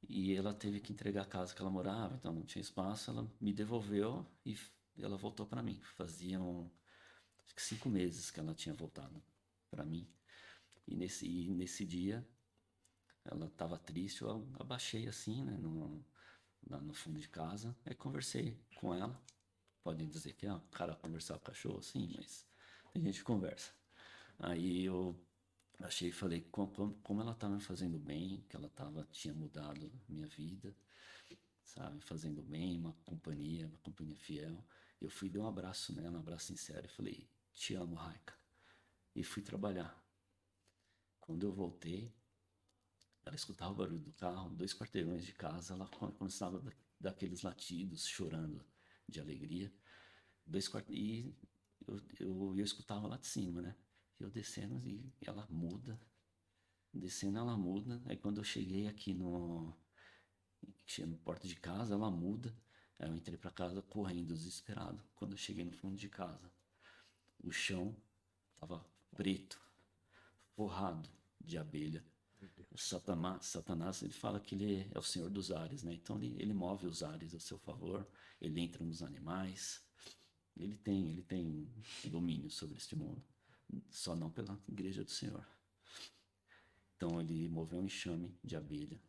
[SPEAKER 1] E ela teve que entregar a casa que ela morava, então não tinha espaço. Ela me devolveu e ela voltou para mim. Faziam acho que 5 meses que ela tinha voltado para mim. E nesse dia ela estava triste, eu abaixei assim, né, lá no fundo de casa. Aí conversei com ela. Podem dizer que é um cara conversar com o cachorro, sim, mas tem gente que conversa. Aí eu achei e falei como ela estava me fazendo bem, que ela tinha mudado minha vida, sabe? Fazendo bem, uma companhia fiel. Eu fui dar um abraço nela, um abraço sincero, e falei, te amo, Raika. E fui trabalhar. Quando eu voltei, ela escutava o barulho do carro, 2 quarteirões de casa, ela começava daqueles latidos, chorando de alegria. E eu escutava lá de cima, né? Eu descendo e ela muda, descendo ela muda. Aí quando eu cheguei aqui no porta de casa, ela muda. Aí eu entrei para casa correndo, desesperado. Quando eu cheguei no fundo de casa, o chão tava preto, forrado de abelha. O Satanás, ele fala que ele é o senhor dos ares, né? Então ele move os ares a seu favor, ele entra nos animais, ele tem domínio sobre este mundo, só não pela igreja do Senhor. Então ele moveu um enxame de abelha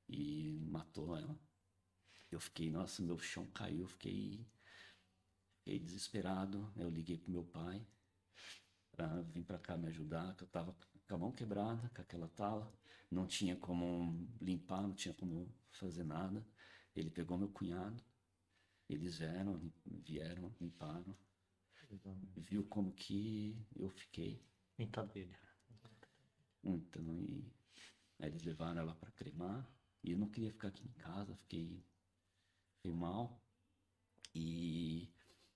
[SPEAKER 1] e matou ela. Eu fiquei, nossa, meu chão caiu, eu fiquei desesperado. Eu liguei pro meu pai para vir para cá me ajudar, que eu tava com a mão quebrada, com aquela tala, não tinha como limpar, não tinha como fazer nada. Ele pegou meu cunhado, eles vieram, limparam, viu como que eu fiquei.
[SPEAKER 3] Muita abelha.
[SPEAKER 1] Então, aí eles levaram ela para cremar, e eu não queria ficar aqui em casa, fiquei mal. E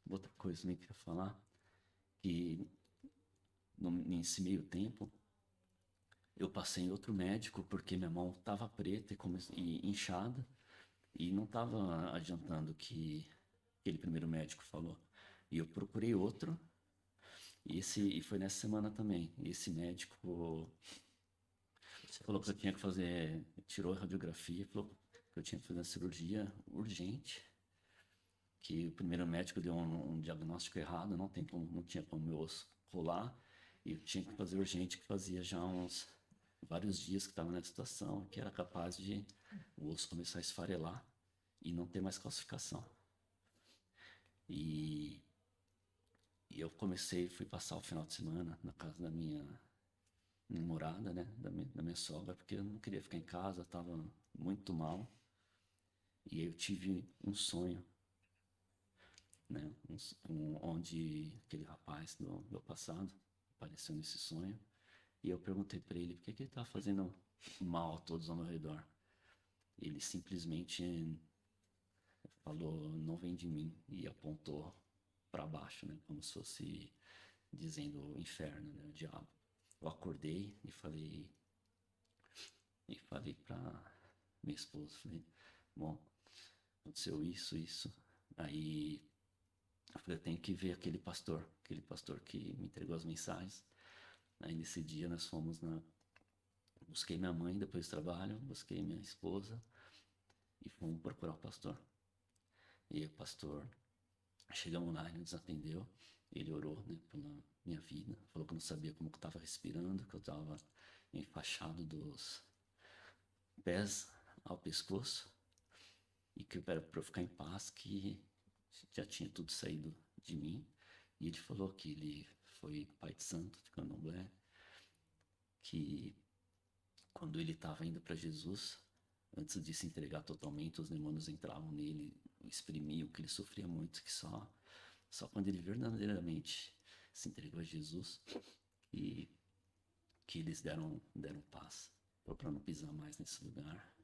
[SPEAKER 1] outra coisa também que eu queria falar, que nesse meio tempo, eu passei em outro médico porque minha mão estava preta e inchada e não estava adiantando o que aquele primeiro médico falou. E eu procurei outro e foi nessa semana também. Esse médico falou que eu tinha que fazer, tirou a radiografia, falou que eu tinha que fazer uma cirurgia urgente, que o primeiro médico deu um diagnóstico errado, não tinha como meu osso rolar, e eu tinha que fazer urgente, que fazia já uns vários dias que estava nessa situação, que era capaz de o osso começar a esfarelar e não ter mais calcificação. E, e eu fui passar o final de semana na casa da minha namorada, né, da minha sogra, porque eu não queria ficar em casa, estava muito mal. E aí eu tive um sonho, né, onde aquele rapaz do meu passado apareceu nesse sonho. E eu perguntei para ele por que ele estava fazendo mal a todos ao meu redor. Ele simplesmente falou, não vem de mim, e apontou para baixo, né, como se fosse dizendo o inferno, né, o diabo. Eu acordei e falei para minha esposa, falei, bom, aconteceu isso. Aí eu falei, eu tenho que ver aquele pastor que me entregou as mensagens. Aí nesse dia nós busquei minha mãe depois do trabalho, busquei minha esposa e fomos procurar o pastor. E o pastor, chegamos lá, ele nos atendeu, ele orou, né, pela minha vida, falou que eu não sabia como que eu estava respirando, que eu estava enfaixado dos pés ao pescoço e que era para eu ficar em paz, que já tinha tudo saído de mim. E ele falou que ele foi pai de santo de Candomblé, que quando ele estava indo para Jesus, antes de se entregar totalmente, os demônios entravam nele, exprimiam, que ele sofria muito, que só quando ele verdadeiramente se entregou a Jesus e que eles deram paz para não pisar mais nesse lugar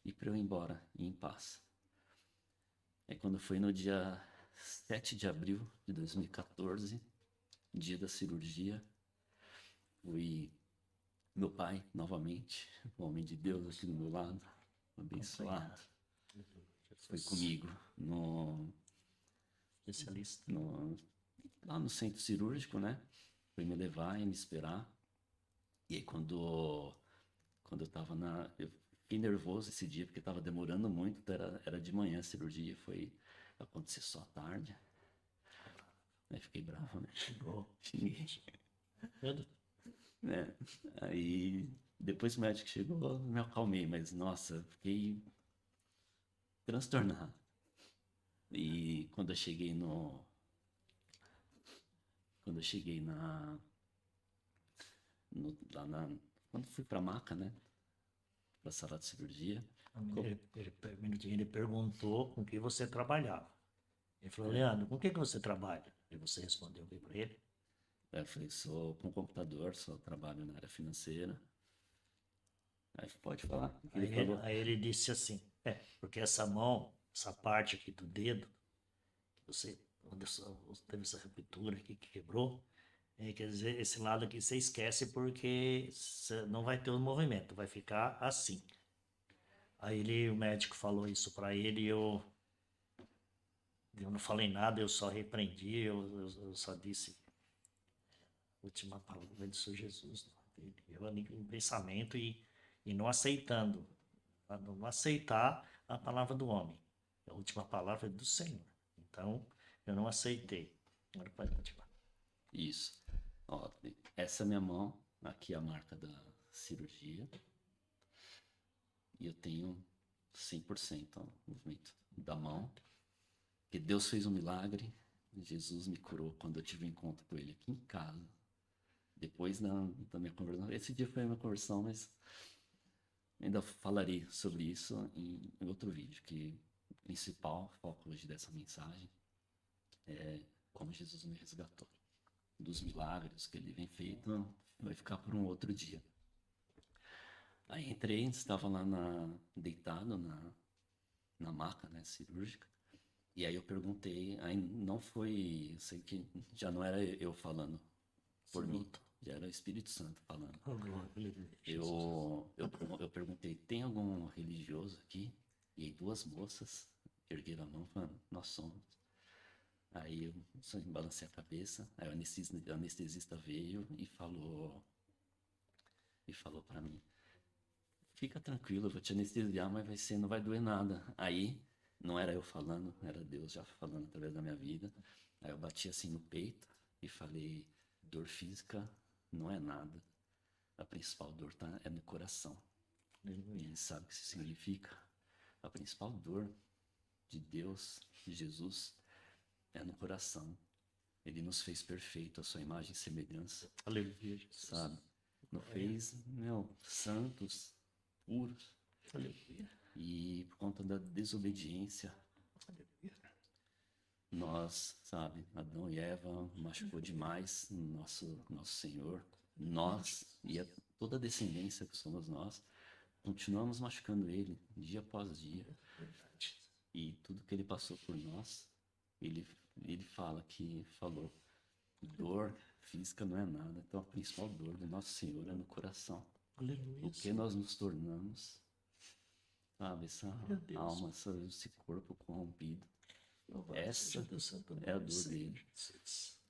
[SPEAKER 1] e para eu ir embora em paz. É quando foi no dia 7 de abril de 2014, dia da cirurgia, fui Meu pai, novamente, o homem de Deus aqui do meu lado, abençoado, foi comigo
[SPEAKER 3] Especialista.
[SPEAKER 1] lá no centro cirúrgico, né? Foi me levar e me esperar. E aí quando eu tava eu fiquei nervoso esse dia, porque tava demorando muito, então era de manhã a cirurgia, foi acontecer só à tarde. Aí fiquei bravo, né?
[SPEAKER 3] Chegou.
[SPEAKER 1] Xinguei,
[SPEAKER 3] Pedro,
[SPEAKER 1] né? Aí depois que o médico chegou, eu me acalmei, mas nossa, fiquei transtornado. E quando eu cheguei quando fui pra maca, né? Pra sala de cirurgia,
[SPEAKER 3] ele perguntou com que você trabalhava. Ele falou, Leandro, com que você trabalha? E você respondeu o que para ele?
[SPEAKER 1] eu falei, sou com computador, só trabalho na área financeira. Aí pode falar. O que ele falou?
[SPEAKER 3] Aí ele disse assim, porque essa mão, essa parte aqui do dedo, você onde teve essa ruptura aqui que quebrou, quer dizer, esse lado aqui você esquece porque você não vai ter o movimento, vai ficar assim. Aí o médico falou isso para ele e eu não falei nada, eu só repreendi, eu só disse última palavra do Senhor Jesus. Eu ali em pensamento e não aceitando, não aceitar a palavra do homem. A última palavra é do Senhor. Então, eu não aceitei. Agora pode continuar.
[SPEAKER 1] Isso. Ó, essa é minha mão, aqui é a marca da cirurgia. E eu tenho 100% ó, movimento da mão. Porque Deus fez um milagre. Jesus me curou quando eu tive um encontro com ele aqui em casa. Depois da minha conversão. Esse dia foi a minha conversão, mas ainda falarei sobre isso em outro vídeo. Que o principal foco hoje dessa mensagem é como Jesus me resgatou. Dos milagres que ele vem feito, vai ficar por um outro dia. Aí entrei, estava lá deitado na maca, né, cirúrgica. E aí eu perguntei, aí não foi, sei que já não era eu falando por mim, já era o Espírito Santo falando.
[SPEAKER 3] Oh, glória.
[SPEAKER 1] Eu perguntei, tem algum religioso aqui? E aí duas moças ergueram a mão falando, nós somos. Aí eu só balancei a cabeça, aí o anestesista veio e falou para mim, fica tranquilo, eu vou te anestesiar, mas não vai doer nada. Aí, não era eu falando, era Deus já falando através da minha vida. Aí eu bati assim no peito e falei, dor física não é nada. A principal dor é no coração. E ele sabe o que isso significa. A principal dor de Deus, de Jesus, é no coração. Ele nos fez perfeito, a sua imagem e semelhança.
[SPEAKER 3] Aleluia, Jesus.
[SPEAKER 1] Sabe? Nos fez, santos, puros.
[SPEAKER 3] Aleluia.
[SPEAKER 1] E por conta da desobediência, nós, sabe, Adão e Eva machucou demais nosso Senhor. Nós e toda a descendência que somos nós, continuamos machucando ele dia após dia. E tudo que ele passou por nós, ele falou, dor física não é nada. Então a principal dor do nosso Senhor é no coração.
[SPEAKER 3] Aleluia.
[SPEAKER 1] O que nós nos tornamos, sabe, essa alma, esse corpo corrompido. Essa é a dor dele.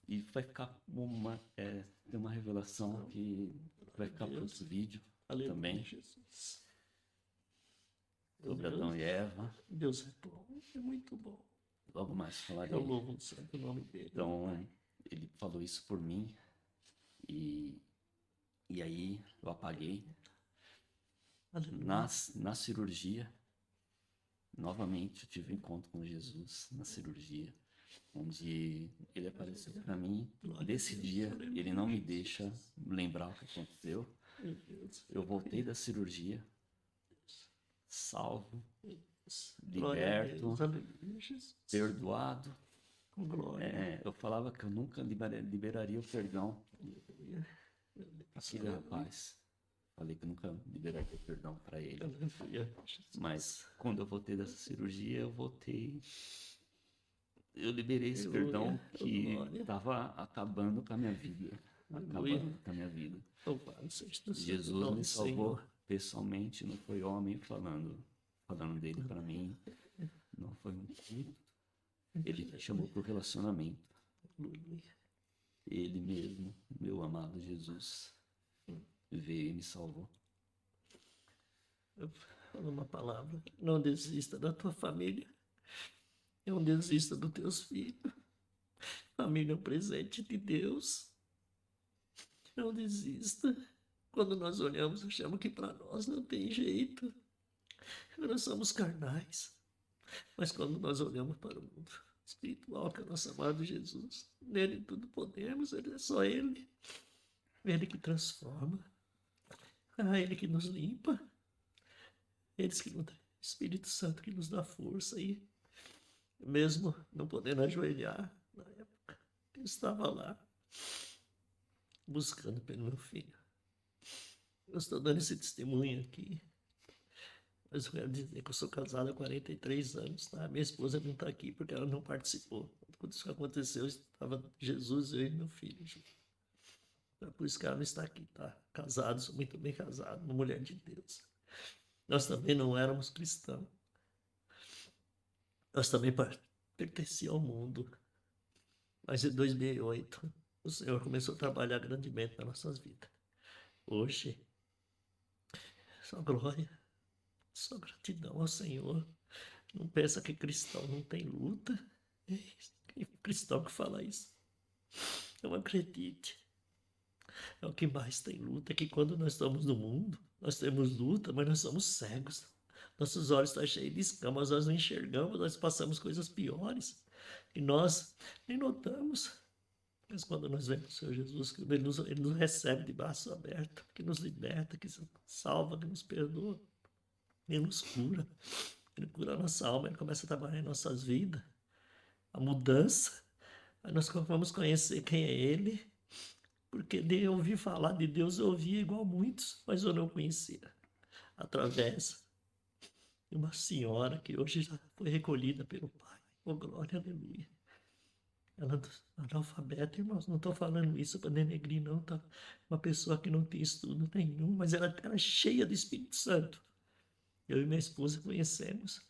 [SPEAKER 1] E vai ficar tem uma revelação que vai ficar para outro vídeo também. Sobre Adão e Eva.
[SPEAKER 3] Deus é bom, é muito bom.
[SPEAKER 1] Logo mais falarei.
[SPEAKER 3] Eu louvo o santo nome dele.
[SPEAKER 1] Então, ele falou isso por mim. E aí eu apaguei. Na cirurgia, novamente eu tive um encontro com Jesus na cirurgia, onde ele apareceu para mim. Desse dia, ele não me deixa lembrar o que aconteceu. Eu voltei da cirurgia, salvo, liberto, perdoado. Eu falava que eu nunca liberaria o perdão. Aquele rapaz. Falei que eu nunca liberaria perdão para ele. Mas quando eu voltei dessa cirurgia, eu liberei esse perdão que estava acabando com a minha vida. acabando com a minha vida.
[SPEAKER 4] Louvado seja o santo
[SPEAKER 1] Jesus
[SPEAKER 4] nome
[SPEAKER 1] me
[SPEAKER 4] do
[SPEAKER 1] salvou
[SPEAKER 4] Senhor.
[SPEAKER 1] pessoalmente, não foi homem falando dele para mim, não foi um culto. Ele me chamou para o relacionamento.
[SPEAKER 4] Aleluia.
[SPEAKER 1] Ele mesmo, meu amado Jesus, veio e me salvou.
[SPEAKER 4] Eu falo uma palavra. Não desista da tua família. Não desista dos teus filhos. Família é um presente de Deus. Não desista. Quando nós olhamos, achamos que para nós não tem jeito. Nós somos carnais. Mas quando nós olhamos para o mundo espiritual, que é o nosso amado Jesus, nele tudo podemos, ele é só ele. Ele que transforma. Ele que nos limpa. Ele que nos dá, Espírito Santo que nos dá força aí. Mesmo não podendo ajoelhar, na época, eu estava lá, buscando pelo meu filho. Eu estou dando esse testemunho aqui, mas eu quero dizer que eu sou casado há 43 anos, tá? Minha esposa não está aqui porque ela não participou. Quando isso aconteceu, estava Jesus, eu e meu filho junto. Então, por isso que ela não está aqui, tá? Casados, sou muito bem casado, uma mulher de Deus. Nós também não éramos cristãos. Nós também pertencíamos ao mundo. Mas em 2008, o Senhor começou a trabalhar grandemente nas nossas vidas. Hoje, só glória, só gratidão ao Senhor. Não pensa que cristão não tem luta. É cristão que fala isso. Não acredite. É o que mais tem luta, é que quando nós estamos no mundo, nós temos luta, mas nós somos cegos. Nossos olhos estão cheios de escamas, nós não enxergamos, nós passamos coisas piores. E nós nem notamos. Mas quando nós vemos o Senhor Jesus, que ele nos recebe de braço aberto, que nos liberta, que nos salva, que nos perdoa, Ele nos cura. Ele cura a nossa alma, Ele começa a trabalhar em nossas vidas. A mudança. Aí nós vamos conhecer quem é Ele, porque de eu ouvir falar de Deus, eu ouvia igual muitos, mas eu não conhecia. Através de uma senhora que hoje já foi recolhida pelo Pai. Oh, glória, aleluia. Ela é analfabeta, irmãos, não estou falando isso para denegrir, não, tá? Uma pessoa que não tem estudo nenhum, mas ela era cheia do Espírito Santo. Eu e minha esposa conhecemos.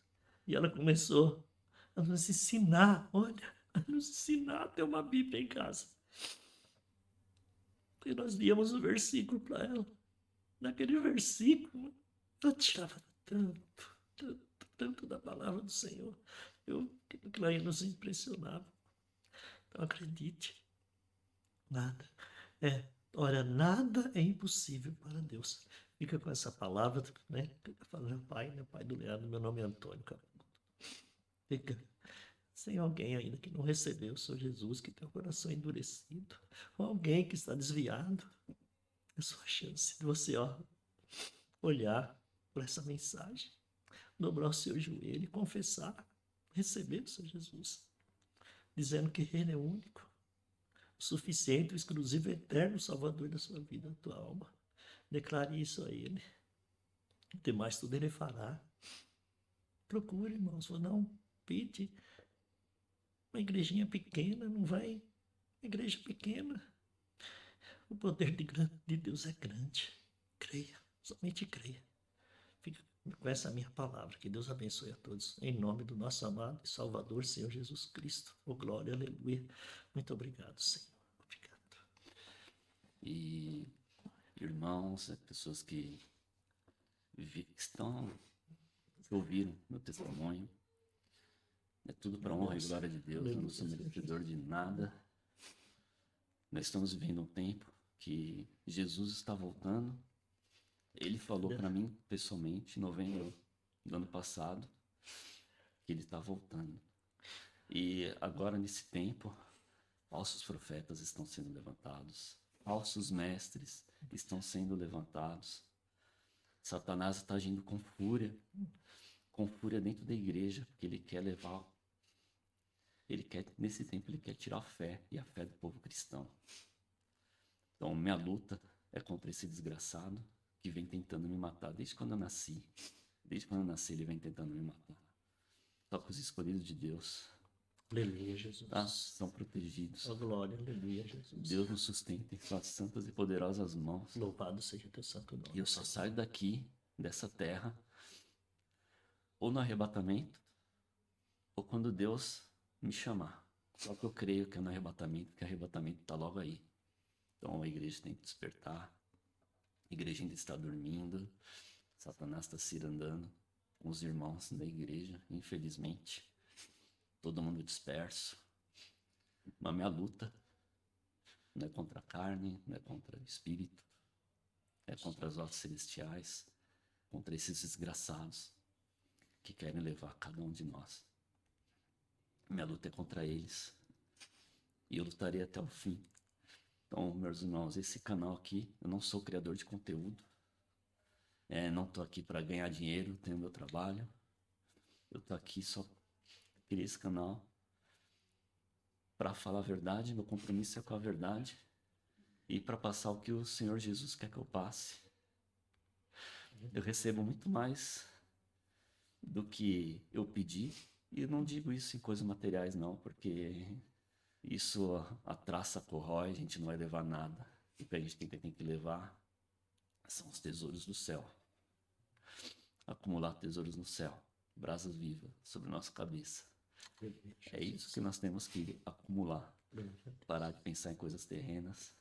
[SPEAKER 4] E ela começou a nos ensinar, olha, a nos ensinar a ter uma Bíblia em casa. E nós líamos o versículo para ela. Naquele versículo, ela tirava tanto da palavra do Senhor. Aquilo aí nos impressionava. Então acredite, nada olha, nada é impossível para Deus. Fica com essa palavra, né? Fala, meu pai do Leandro, meu nome é Antônio Caputo. Fica sem alguém ainda que não recebeu o Senhor Jesus, que tem o coração endurecido, ou alguém que está desviado. É a sua chance de você, olhar por essa mensagem, dobrar o seu joelho e confessar, receber o Senhor Jesus, dizendo que Ele é único, o suficiente, o exclusivo, o eterno Salvador da sua vida, da tua alma. Declare isso a Ele. O demais tudo Ele fará. Procure, irmãos, não pede. Uma igrejinha pequena, não vai. Uma igreja pequena. O poder de Deus é grande. Creia, somente creia. Fica com essa minha palavra. Que Deus abençoe a todos. Em nome do nosso amado e Salvador, Senhor Jesus Cristo. Oh, glória, aleluia. Muito obrigado, Senhor. Obrigado.
[SPEAKER 1] E irmãos, pessoas que ouviram meu testemunho, é tudo para honra e glória de Deus. Eu não sou merecedor de nada. Nós estamos vivendo um tempo que Jesus está voltando. Ele falou para mim pessoalmente em novembro do ano passado que ele está voltando. E agora nesse tempo, falsos profetas estão sendo levantados, falsos mestres estão sendo levantados. Satanás está agindo com fúria dentro da igreja, porque ele quer nesse tempo ele quer tirar a fé e a fé do povo cristão. Então minha luta é contra esse desgraçado que vem tentando me matar desde quando eu nasci. Desde quando eu nasci ele vem tentando me matar. Só que os escolhidos de Deus
[SPEAKER 4] Aleluia, Jesus.
[SPEAKER 1] tá? São protegidos.
[SPEAKER 4] Oh, glória, aleluia, Jesus.
[SPEAKER 1] Deus nos sustenta em suas santas e poderosas mãos.
[SPEAKER 4] Louvado seja teu santo nome.
[SPEAKER 1] E eu só saio daqui, dessa terra, ou no arrebatamento, ou quando Deus me chamar. Só que eu creio que é no arrebatamento, que o arrebatamento está logo aí. Então a igreja tem que despertar. A igreja ainda está dormindo. Satanás está cirandando com os irmãos da igreja, infelizmente. Todo mundo disperso. Mas minha luta não é contra a carne, não é contra o espírito. É contra as hostes celestiais, contra esses desgraçados que querem levar cada um de nós. Minha luta é contra eles. E eu lutarei até o fim. Então, meus irmãos, esse canal aqui, eu não sou criador de conteúdo. Não estou aqui para ganhar dinheiro, tenho meu trabalho. Eu estou aqui só criei esse canal para falar a verdade, meu compromisso é com a verdade e para passar o que o Senhor Jesus quer que eu passe. Eu recebo muito mais do que eu pedi, e eu não digo isso em coisas materiais não, porque isso a traça corrói, a gente não vai levar nada. O que a gente tem que levar são os tesouros do céu. Acumular tesouros no céu, brasas vivas sobre nossa cabeça. É isso que nós temos que acumular. Parar de pensar em coisas terrenas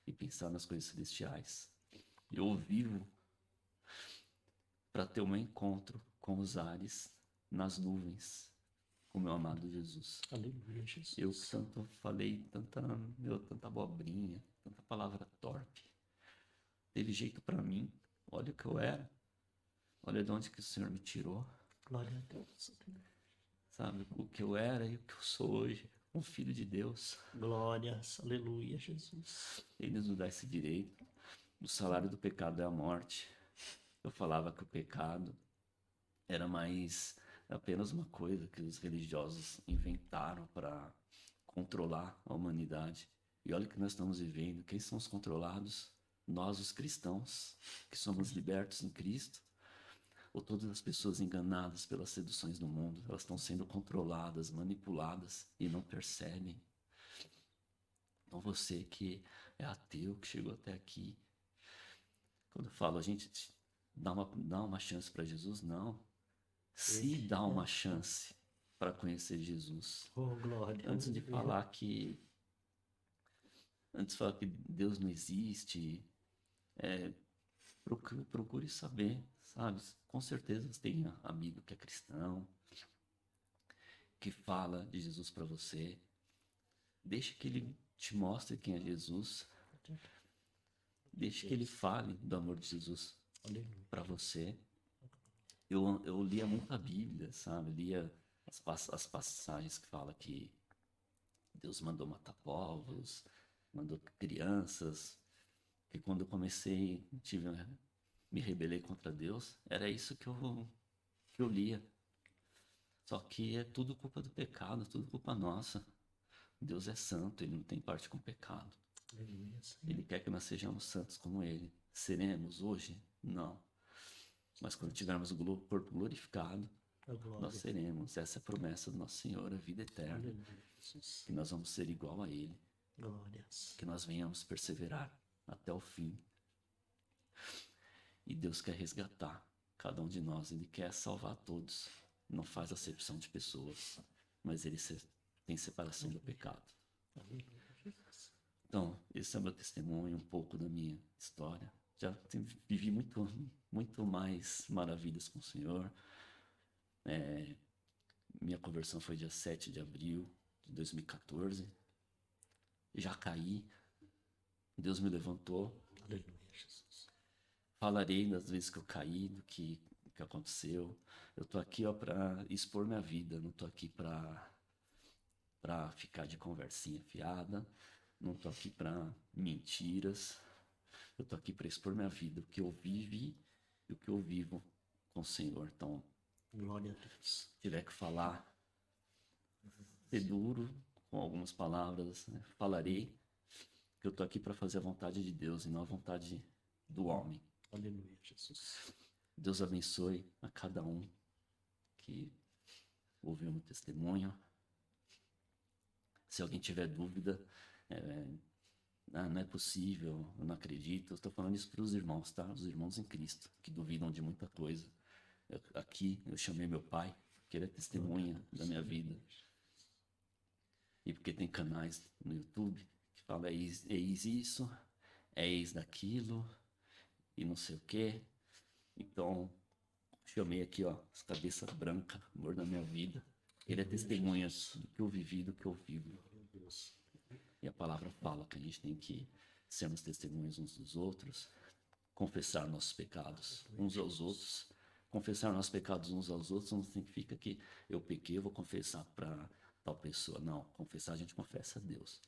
[SPEAKER 1] e pensar nas coisas celestiais. Eu vivo para ter um encontro com os ares nas nuvens, com meu amado Jesus.
[SPEAKER 4] Aleluia, Jesus.
[SPEAKER 1] Eu que tanto falei, tanta abobrinha, tanta palavra torpe. Teve jeito para mim. Olha o que eu era. Olha de onde que o Senhor me tirou.
[SPEAKER 4] Glória a Deus.
[SPEAKER 1] Sabe, o que eu era e o que eu sou hoje. Um filho de Deus.
[SPEAKER 4] Glórias, aleluia, Jesus.
[SPEAKER 1] Ele nos dá esse direito. O salário do pecado é a morte. Eu falava que o pecado era apenas uma coisa que os religiosos inventaram para controlar a humanidade. E olha o que nós estamos vivendo. Quem são os controlados? Nós, os cristãos, que somos libertos em Cristo. Ou todas as pessoas enganadas pelas seduções do mundo, elas estão sendo controladas, manipuladas e não percebem. Então você que é ateu, que chegou até aqui, quando eu falo, a gente dá uma chance para Jesus, não. Se dá uma chance para conhecer Jesus.
[SPEAKER 4] Oh, glória.
[SPEAKER 1] Antes de falar que Deus não existe, procure saber, sabe? Com certeza você tem amigo que é cristão, que fala de Jesus para você. Deixe que ele te mostre quem é Jesus. Deixe que ele fale do amor de Jesus para você. Eu lia muito a Bíblia, sabe? Lia as passagens que falam que Deus mandou matar povos, mandou crianças. E quando eu comecei, me rebelei contra Deus, era isso que eu lia. Só que é tudo culpa do pecado, tudo culpa nossa. Deus é santo, Ele não tem parte com o pecado. Ele quer que nós sejamos santos como Ele. Seremos hoje? Não. Mas quando tivermos o corpo glorificado, nós seremos. Essa é a promessa do nosso Senhor, a vida eterna. Que nós vamos ser igual a Ele.
[SPEAKER 4] Glórias.
[SPEAKER 1] Que nós venhamos perseverar até o fim. E Deus quer resgatar cada um de nós. Ele quer salvar todos. Não faz acepção de pessoas. Mas Ele tem separação do pecado. Então, esse é o meu testemunho, um pouco da minha história. Já vivi muito mais maravilhas com o Senhor. Minha conversão foi dia 7 de abril de 2014. Já caí. Deus me levantou.
[SPEAKER 4] Aleluia, Jesus.
[SPEAKER 1] Falarei das vezes que eu caí, do que aconteceu. Eu tô aqui para expor minha vida, não tô aqui para ficar de conversinha fiada, não tô aqui para mentiras. Eu tô aqui para expor minha vida, o que eu vivi e o que eu vivo com o Senhor. Então,
[SPEAKER 4] Glória a Deus.
[SPEAKER 1] se tiver que falar, ser duro com algumas palavras, né? Falarei que eu tô aqui para fazer a vontade de Deus e não a vontade do homem.
[SPEAKER 4] Aleluia, Jesus.
[SPEAKER 1] Deus abençoe a cada um que ouviu meu testemunho. Se alguém tiver dúvida, não é possível, eu não acredito. Eu estou falando isso para os irmãos, tá? Os irmãos em Cristo, que duvidam de muita coisa. Aqui eu chamei meu pai, porque ele é testemunha da minha vida. E porque tem canais no YouTube que falam eis isso, eis daquilo, e não sei o quê. Então, chamei aqui, ó, as cabeças brancas, amor da minha vida. Ele é testemunha do que eu vivi, do que eu vivo. E a palavra fala que a gente tem que sermos testemunhas uns dos outros, confessar nossos pecados uns aos outros. Confessar nossos pecados uns aos outros não significa que eu pequei, eu vou confessar para tal pessoa. Não, confessar a gente confessa a Deus.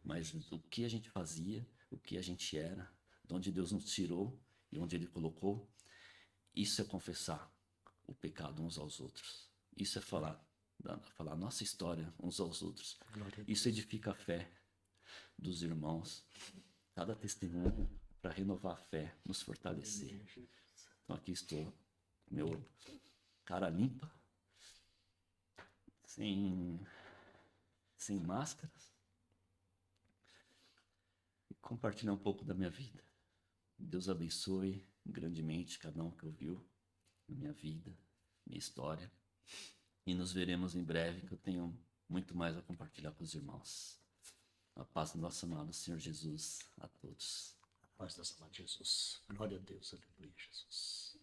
[SPEAKER 1] Mas o que a gente fazia, o que a gente era, de onde Deus nos tirou e onde Ele colocou, isso é confessar o pecado uns aos outros. Isso é falar a nossa história uns aos outros. Isso edifica a fé dos irmãos. Cada testemunho para renovar a fé, nos fortalecer. Então aqui estou, meu cara limpa, sem máscaras, e compartilhar um pouco da minha vida. Deus abençoe grandemente cada um que ouviu a minha vida, minha história. E nos veremos em breve, que eu tenho muito mais a compartilhar com os irmãos. A paz do nosso amado Senhor Jesus a todos.
[SPEAKER 3] A paz do nosso amado Jesus. Glória a Deus, aleluia, Jesus.